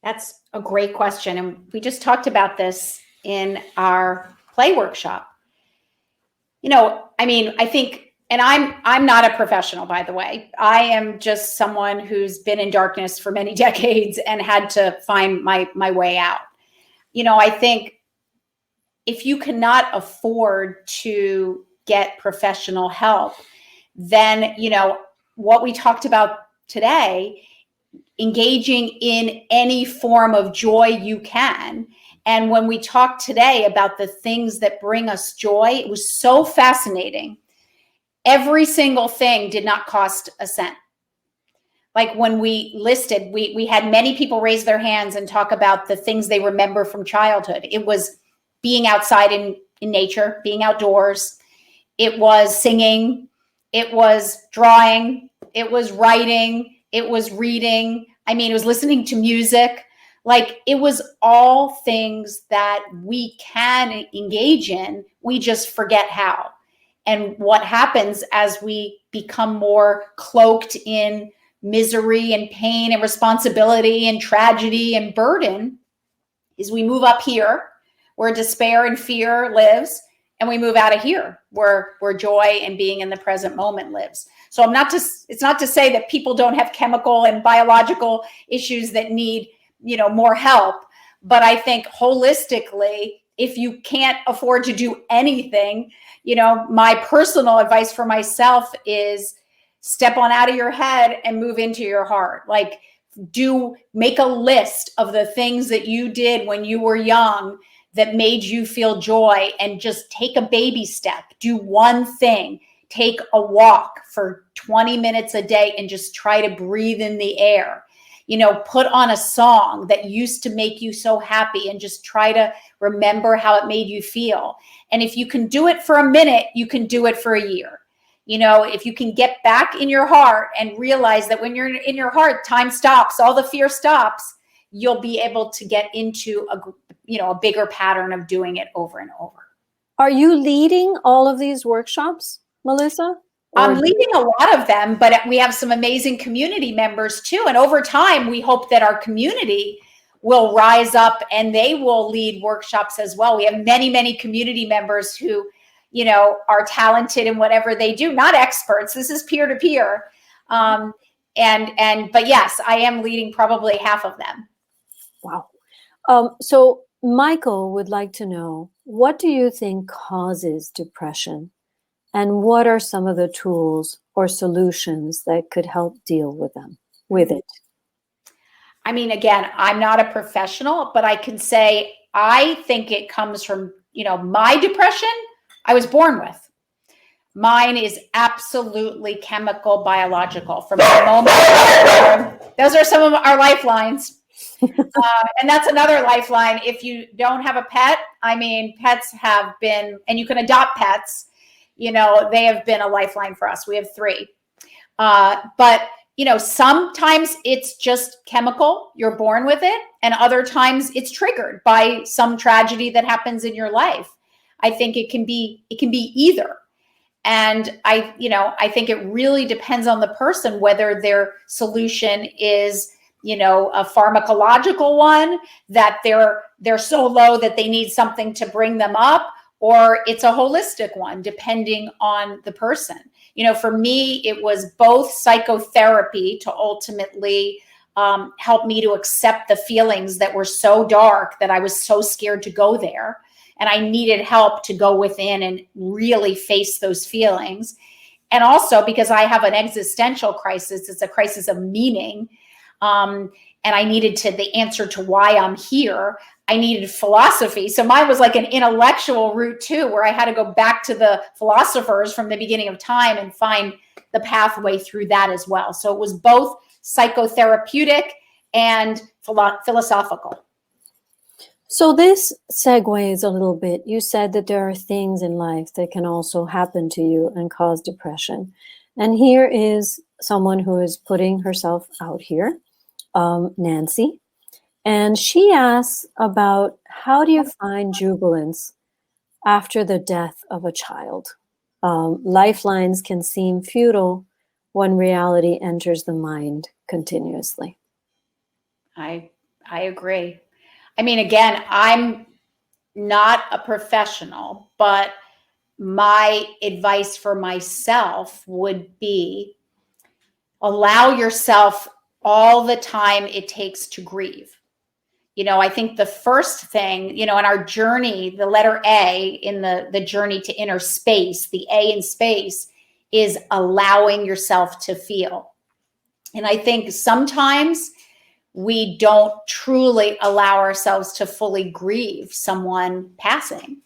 That's a great question. And we just talked about this in our play workshop. You know, I mean, I think, and I'm not a professional, by the way. I am just someone who's been in darkness for many decades and had to find my way out. You know, I think if you cannot afford to get professional help, then, what we talked about today, engaging in any form of joy you can. And when we talked today about the things that bring us joy, it was so fascinating. Every single thing did not cost a cent. Like when we listed, we had many people raise their hands and talk about the things they remember from childhood. It was being outside in nature, being outdoors. It was singing. It was drawing. It was writing. It was reading. It was listening to music. Like, it was all things that we can engage in. We just forget how. And what happens as we become more cloaked in misery and pain and responsibility and tragedy and burden is we move up here where despair and fear lives, and we move out of here where joy and being in the present moment lives. So it's not to say that people don't have chemical and biological issues that need, more help. But I think holistically, if you can't afford to do anything, my personal advice for myself is step on out of your head and move into your heart. Like, make a list of the things that you did when you were young that made you feel joy, and just take a baby step. Do one thing. Take a walk for 20 minutes a day and just try to breathe in the air. Put on a song that used to make you so happy and just try to remember how it made you feel. And if you can do it for a minute, you can do it for a year. If you can get back in your heart and realize that when you're in your heart, time stops, all the fear stops, you'll be able to get into a bigger pattern of doing it over and over. Are you leading all of these workshops, Melissa? I'm leading a lot of them, but we have some amazing community members too. And over time, we hope that our community will rise up and they will lead workshops as well. We have many, many community members who, are talented in whatever they do, not experts. This is peer-to-peer. But yes, I am leading probably half of them. Wow. So Michael would like to know, what do you think causes depression? And what are some of the tools or solutions that could help deal with it? Again, I'm not a professional, but I can say I think it comes from, my depression I was born with. Mine is absolutely chemical, biological. From the moment I was born, those are some of our lifelines. And that's another lifeline. If you don't have a pet, pets have been, and you can adopt pets, they have been a lifeline for us. We have 3. But sometimes it's just chemical, you're born with it. And other times it's triggered by some tragedy that happens in your life. I think it can be either. And I think it really depends on the person, whether their solution is, a pharmacological one, that they're so low that they need something to bring them up, or it's a holistic one, depending on the person. For me, it was both psychotherapy to ultimately help me to accept the feelings that were so dark that I was so scared to go there. And I needed help to go within and really face those feelings. And also because I have an existential crisis, it's a crisis of meaning. And I needed the answer to why I'm here. I needed philosophy. So mine was like an intellectual route too, where I had to go back to the philosophers from the beginning of time and find the pathway through that as well. So it was both psychotherapeutic and philosophical. So this segues a little bit. You said that there are things in life that can also happen to you and cause depression. And here is someone who is putting herself out here, Nancy. And she asks about, how do you find jubilance after the death of a child? Lifelines can seem futile when reality enters the mind continuously. I agree. Again, I'm not a professional, but my advice for myself would be allow yourself all the time it takes to grieve. I think the first thing, in our journey, the letter A in the journey to inner space, the A in space is allowing yourself to feel. And I think sometimes we don't truly allow ourselves to fully grieve someone passing.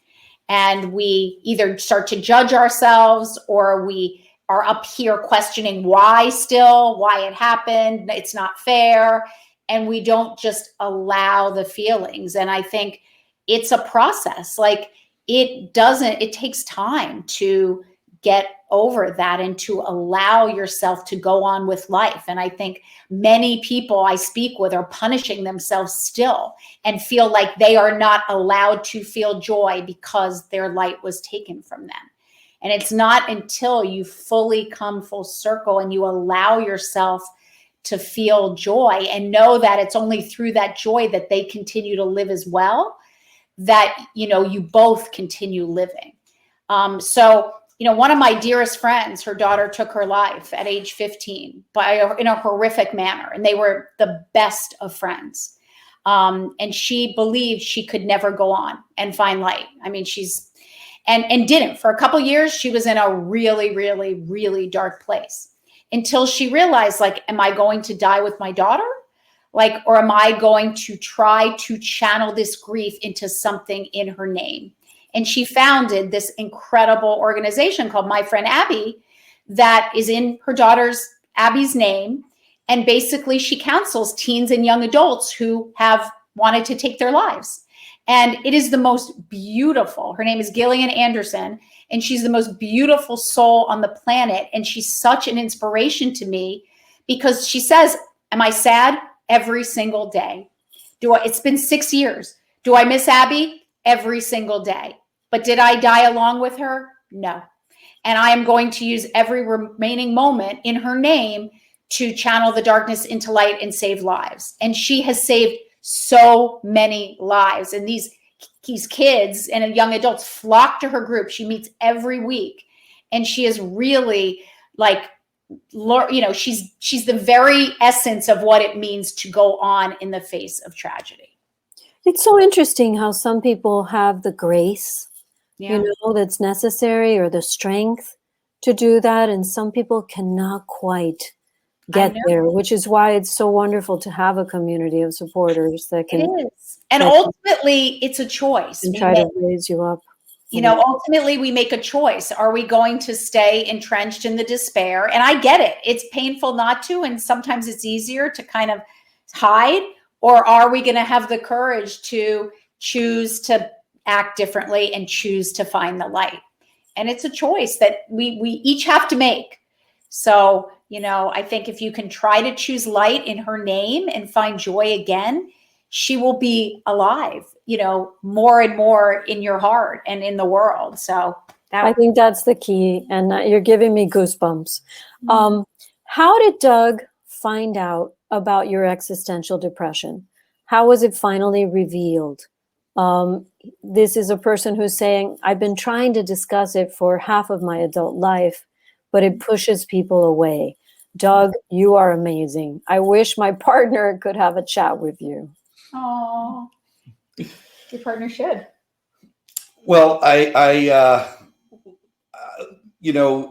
And we either start to judge ourselves, or we are up here questioning why it happened. It's not fair. And we don't just allow the feelings. And I think it's a process. Like it takes time to get over that and to allow yourself to go on with life. And I think many people I speak with are punishing themselves still and feel like they are not allowed to feel joy because their light was taken from them. And it's not until you fully come full circle and you allow yourself to feel joy and know that it's only through that joy that they continue to live as well, that, you both continue living. So one of my dearest friends, her daughter took her life at age 15 in a horrific manner. And they were the best of friends. And she believed she could never go on and find light. I mean, and didn't. For a couple of years, she was in a really, really, really dark place until she realized, like, am I going to die with my daughter? Like, or am I going to try to channel this grief into something in her name? And she founded this incredible organization called My Friend Abby that is in her daughter's Abby's name. And basically she counsels teens and young adults who have wanted to take their lives. And it is the most beautiful. Her name is Gillian Anderson, and she's the most beautiful soul on the planet. And she's such an inspiration to me because she says, am I sad? Every single day. It's been 6 years. Do I miss Abby? Every single day. But did I die along with her? No. And I am going to use every remaining moment in her name to channel the darkness into light and save lives. And she has saved so many lives. And these kids and young adults flock to her group. She meets every week. And she is really like, she's the very essence of what it means to go on in the face of tragedy. It's so interesting how some people have the grace, that's necessary, or the strength to do that. And some people cannot quite get there, which is why it's so wonderful to have a community of supporters that can. It is. And ultimately, it's a choice. And try to raise you up. Ultimately, we make a choice. Are we going to stay entrenched in the despair? And I get it. It's painful not to. And sometimes it's easier to kind of hide. Or are we going to have the courage to choose to act differently and choose to find the light? And it's a choice that we each have to make. So, I think if you can try to choose light in her name and find joy again, she will be alive, more and more in your heart and in the world. So I think that's the key. And you're giving me goosebumps. Mm-hmm. How did Doug find out about your existential depression? How was it finally revealed? This is a person who's saying, I've been trying to discuss it for half of my adult life, but it pushes people away. Doug, you are amazing. I wish my partner could have a chat with you. Oh, your partner should. Well,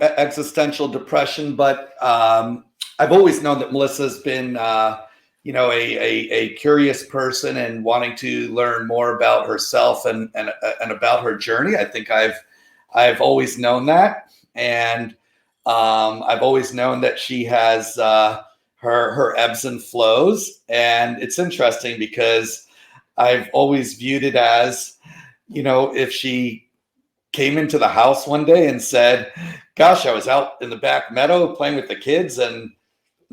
existential depression, but I've always known that Melissa's been, a curious person and wanting to learn more about herself and about her journey. I think I've always known that, and I've always known that she has her ebbs and flows. And it's interesting because I've always viewed it as, if she came into the house one day and said, gosh, I was out in the back meadow playing with the kids and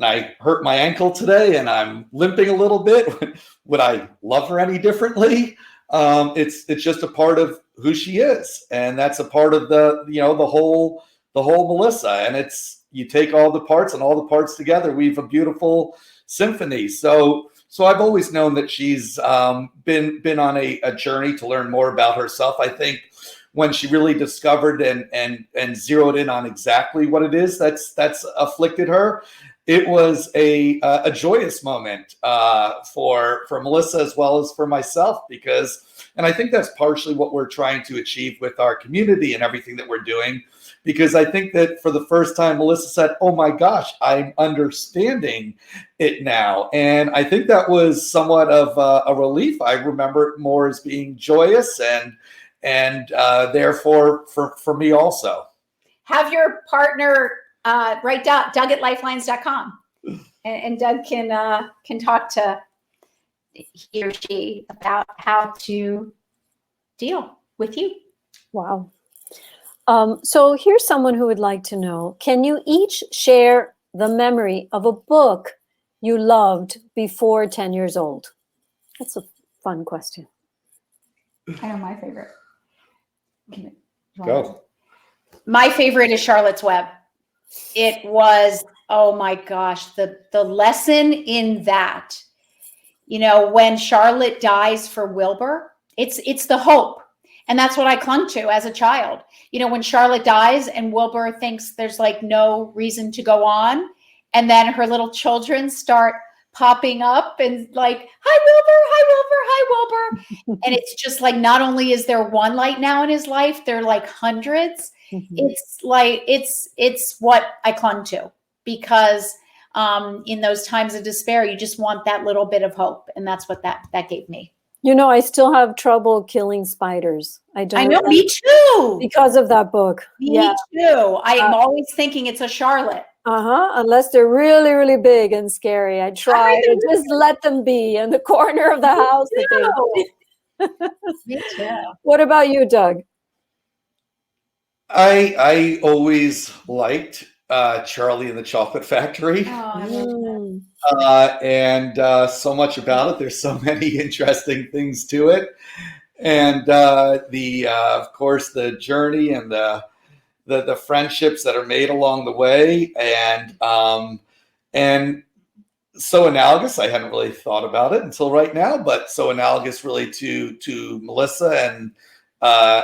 I hurt my ankle today and I'm limping a little bit, would I love her any differently? It's just a part of who she is. And that's a part of the whole Melissa. And it's, you take all the parts and all the parts together, weave a beautiful symphony. So I've always known that she's been on a journey to learn more about herself. I think when she really discovered and zeroed in on exactly what it is that's afflicted her, it was a joyous moment for Melissa as well as for myself, because, and I think that's partially what we're trying to achieve with our community and everything that we're doing, because I think that for the first time, Melissa said, "Oh my gosh, I'm understanding it now." And I think that was somewhat of a relief. I remember it more as being joyous and therefore for me also. Have your partner write down Doug at lifelines.com, and Doug can talk to he or she about how to deal with you. Wow. So here's someone who would like to know, can you each share the memory of a book you loved before 10 years old? That's a fun question. I know my favorite. Go. My favorite is Charlotte's Web. It was, oh my gosh, the lesson in that, you know, when Charlotte dies for Wilbur, it's the hope. And that's what I clung to as a child. You know, when Charlotte dies and Wilbur thinks there's like no reason to go on, and then her little children start popping up and like, "Hi, Wilbur, hi, Wilbur, hi, Wilbur." And it's just like, not only is there one light now in his life, there are like hundreds. It's like, it's what I clung to, because in those times of despair, you just want that little bit of hope. And that's what that gave me. You know, I still have trouble killing spiders. I know, me too. Because of that book. Me too. I am always thinking it's a Charlotte. Unless they're really, really big and scary. I try to just let them be in the corner of the house. Me too. What about you, Doug? I always liked Charlie and the Chocolate Factory. Oh, I love that. And so much about it. There's so many interesting things to it, and of course the journey and the friendships that are made along the way, and so analogous. I hadn't really thought about it until right now, but so analogous really to Melissa, and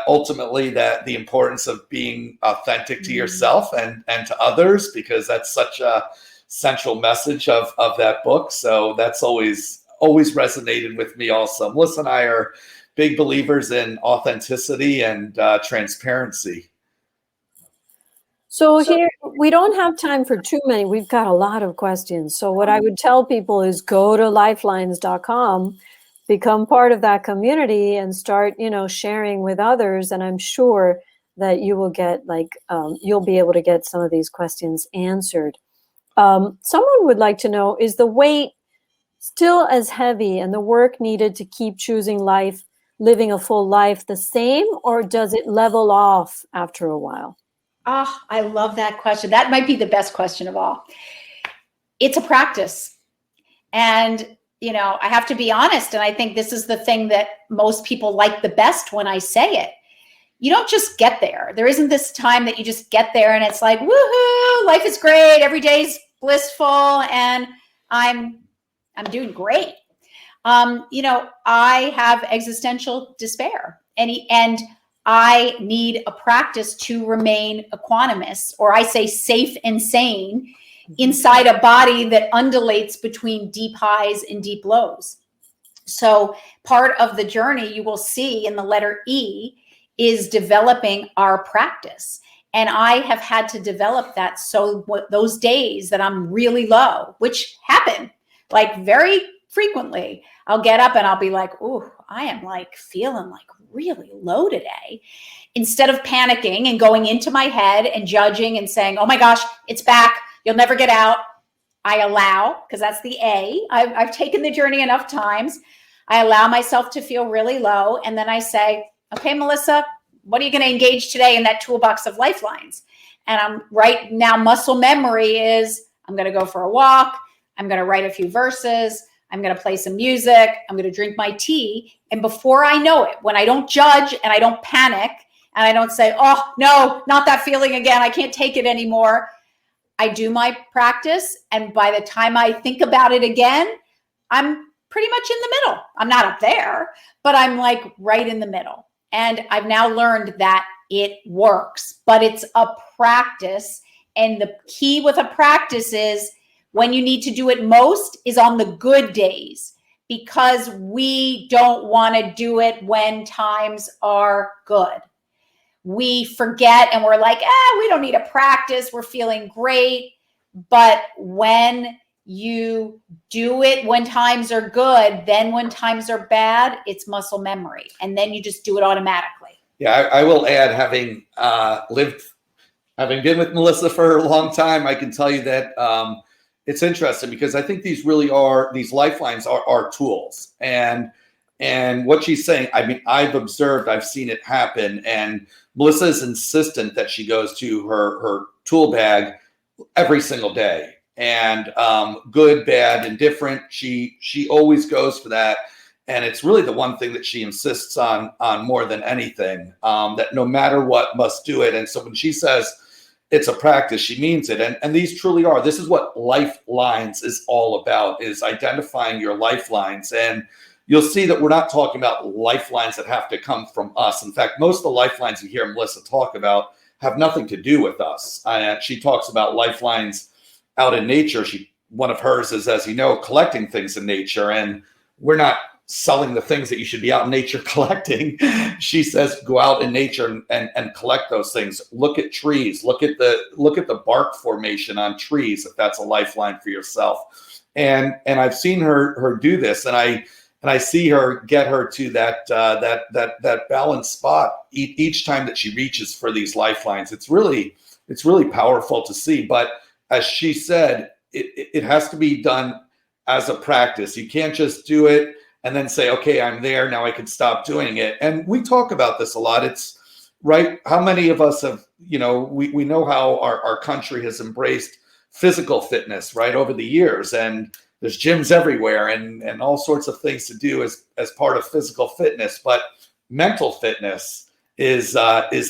ultimately that the importance of being authentic to yourself and to others, because that's such a central message of that book. So that's always resonated with me also. Melissa and I are big believers in authenticity and transparency. So here, we don't have time for too many. We've got a lot of questions. So what I would tell people is go to lifelines.com, become part of that community, and start, sharing with others. And I'm sure that you will get you'll be able to get some of these questions answered. Someone would like to know, is the weight still as heavy and the work needed to keep choosing life, living a full life, the same, or does it level off after a while? Oh, I love that question. That might be the best question of all. It's a practice. And, I have to be honest. And I think this is the thing that most people like the best when I say it. You don't just get there. There isn't this time that you just get there and it's like, woohoo, life is great. Every day's blissful and I'm doing great. I have existential despair and I need a practice to remain equanimous, or I say safe and sane, inside a body that undulates between deep highs and deep lows. So part of the journey you will see in the letter E is developing our practice. And I have had to develop that. So those days that I'm really low, which happen like very frequently, I'll get up and I'll be like, ooh, I am like feeling like really low today. Instead of panicking and going into my head and judging and saying, oh my gosh, it's back, you'll never get out. I allow, because that's the A. I've taken the journey enough times. I allow myself to feel really low. And then I say, okay, Melissa, what are you going to engage today in that toolbox of lifelines? And I'm right now, muscle memory is I'm going to go for a walk. I'm going to write a few verses. I'm going to play some music. I'm going to drink my tea. And before I know it, when I don't judge and I don't panic and I don't say, oh, no, not that feeling again, I can't take it anymore, I do my practice. And by the time I think about it again, I'm pretty much in the middle. I'm not up there, but I'm like right in the middle. And I've now learned that it works, but it's a practice. And the key with a practice is when you need to do it most is on the good days, because we don't want to do it when times are good. We forget and we're like, we don't need to practice. We're feeling great. But when you do it when times are good, then when times are bad, it's muscle memory. And then you just do it automatically. Yeah, I will add, having been with Melissa for a long time, I can tell you that it's interesting, because I think these lifelines are tools. And what she's saying, I mean, I've seen it happen. And Melissa is insistent that she goes to her tool bag every single day, and good, bad, indifferent. She always goes for that. And it's really the one thing that she insists on more than anything, that no matter what, must do it. And so when she says it's a practice, she means it. And these truly are. This is what Lifelines is all about, is identifying your lifelines. And you'll see that we're not talking about lifelines that have to come from us. In fact, most of the lifelines you hear Melissa talk about have nothing to do with us. She talks about lifelines out in nature. One of hers is, as you know, collecting things in nature. And we're not selling the things that you should be out in nature collecting. She says, go out in nature and collect those things. Look at trees. Look at the bark formation on trees, if that's a lifeline for yourself. And I've seen her do this, and I see her get her to that balanced spot each time that she reaches for these lifelines. It's really powerful to see. But as she said, it has to be done as a practice. You can't just do it and then say, okay, I'm there, now I can stop doing it. And we talk about this a lot. It's right. How many of us have, we know how our country has embraced physical fitness, right, over the years. And there's gyms everywhere and all sorts of things to do as part of physical fitness. But mental fitness is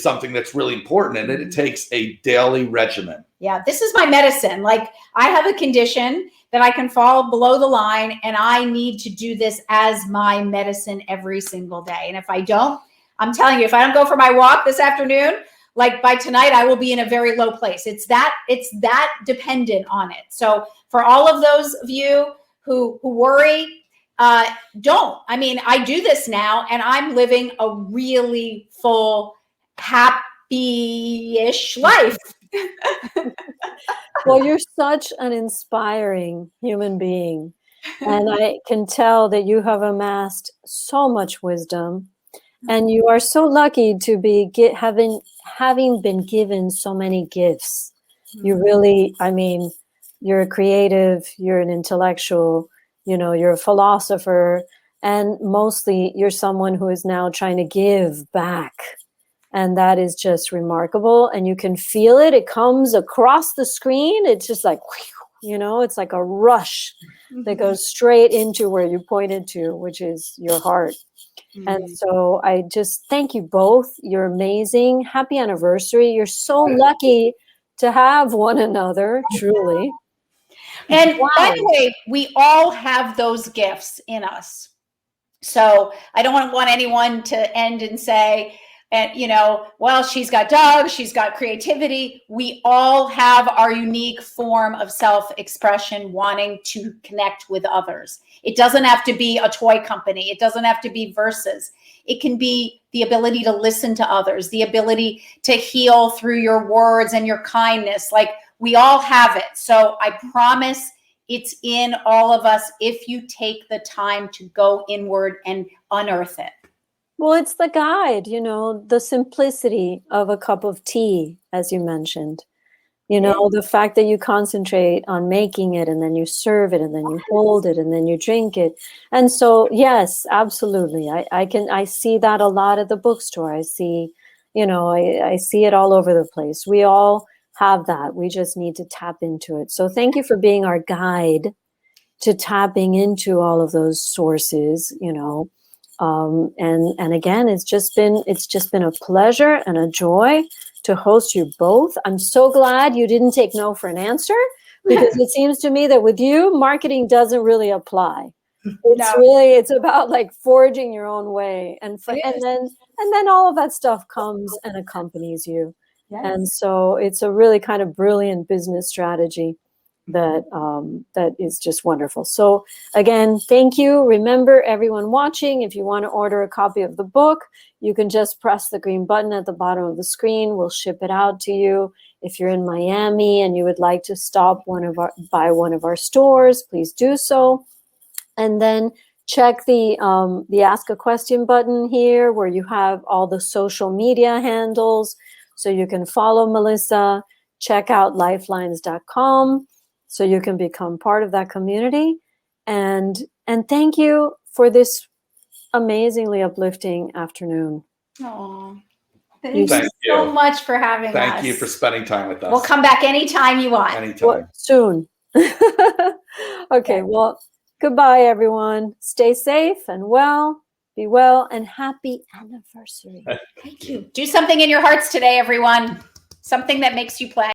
something that's really important, and it takes a daily regimen. Yeah, this is my medicine. Like, I have a condition that I can fall below the line, and I need to do this as my medicine every single day. And if I don't, I'm telling you, if I don't go for my walk this afternoon, like by tonight, I will be in a very low place. It's that dependent on it. So for all of those of you who worry, don't. I mean, I do this now, and I'm living a really full, happy-ish life. Well, you're such an inspiring human being. And I can tell that you have amassed so much wisdom, and you are so lucky to be having been given so many gifts. You really, I mean, you're a creative, you're an intellectual, you're a philosopher, and mostly you're someone who is now trying to give back. And that is just remarkable. And you can feel it. It comes across the screen. It's just like, it's like a rush that goes straight into where you pointed to, which is your heart. Mm-hmm. And so I just thank you both. You're amazing. Happy anniversary. You're so lucky to have one another, truly. And by the way, we all have those gifts in us. So I don't want anyone to end and say, well, she's got Doug, she's got creativity. We all have our unique form of self-expression, wanting to connect with others. It doesn't have to be a toy company. It doesn't have to be verses. It can be the ability to listen to others, the ability to heal through your words and your kindness. Like, we all have it. So I promise it's in all of us if you take the time to go inward and unearth it. Well, it's the guide, the simplicity of a cup of tea, as you mentioned, the fact that you concentrate on making it, and then you serve it, and then you hold it, and then you drink it. And so, yes, absolutely. I see that a lot at the bookstore. I see, I see it all over the place. We all have that. We just need to tap into it. So thank you for being our guide to tapping into all of those sources, and again, it's just been a pleasure and a joy to host you both. I'm so glad you didn't take no for an answer, because it seems to me that with you, marketing doesn't really apply. It's about like forging your own way, and then all of that stuff comes and accompanies you. Yes. And so it's a really kind of brilliant business strategy. that is just wonderful. So again, thank you. Remember, everyone watching, if you want to order a copy of the book, you can just press the green button at the bottom of the screen. We'll ship it out to you. If you're in Miami and you would like to stop by one of our stores, please do so. And then check the Ask a Question button here, where you have all the social media handles, so you can follow Melissa. Check out lifelines.com so you can become part of that community. And thank you for this amazingly uplifting afternoon. Oh, thank you so you much for having us. Thank you for spending time with us. We'll come back anytime you want. Anytime. Well, soon. Okay, well, goodbye, everyone. Stay safe and well. Be well, and happy anniversary. Thank you. Do something in your hearts today, everyone. Something that makes you play.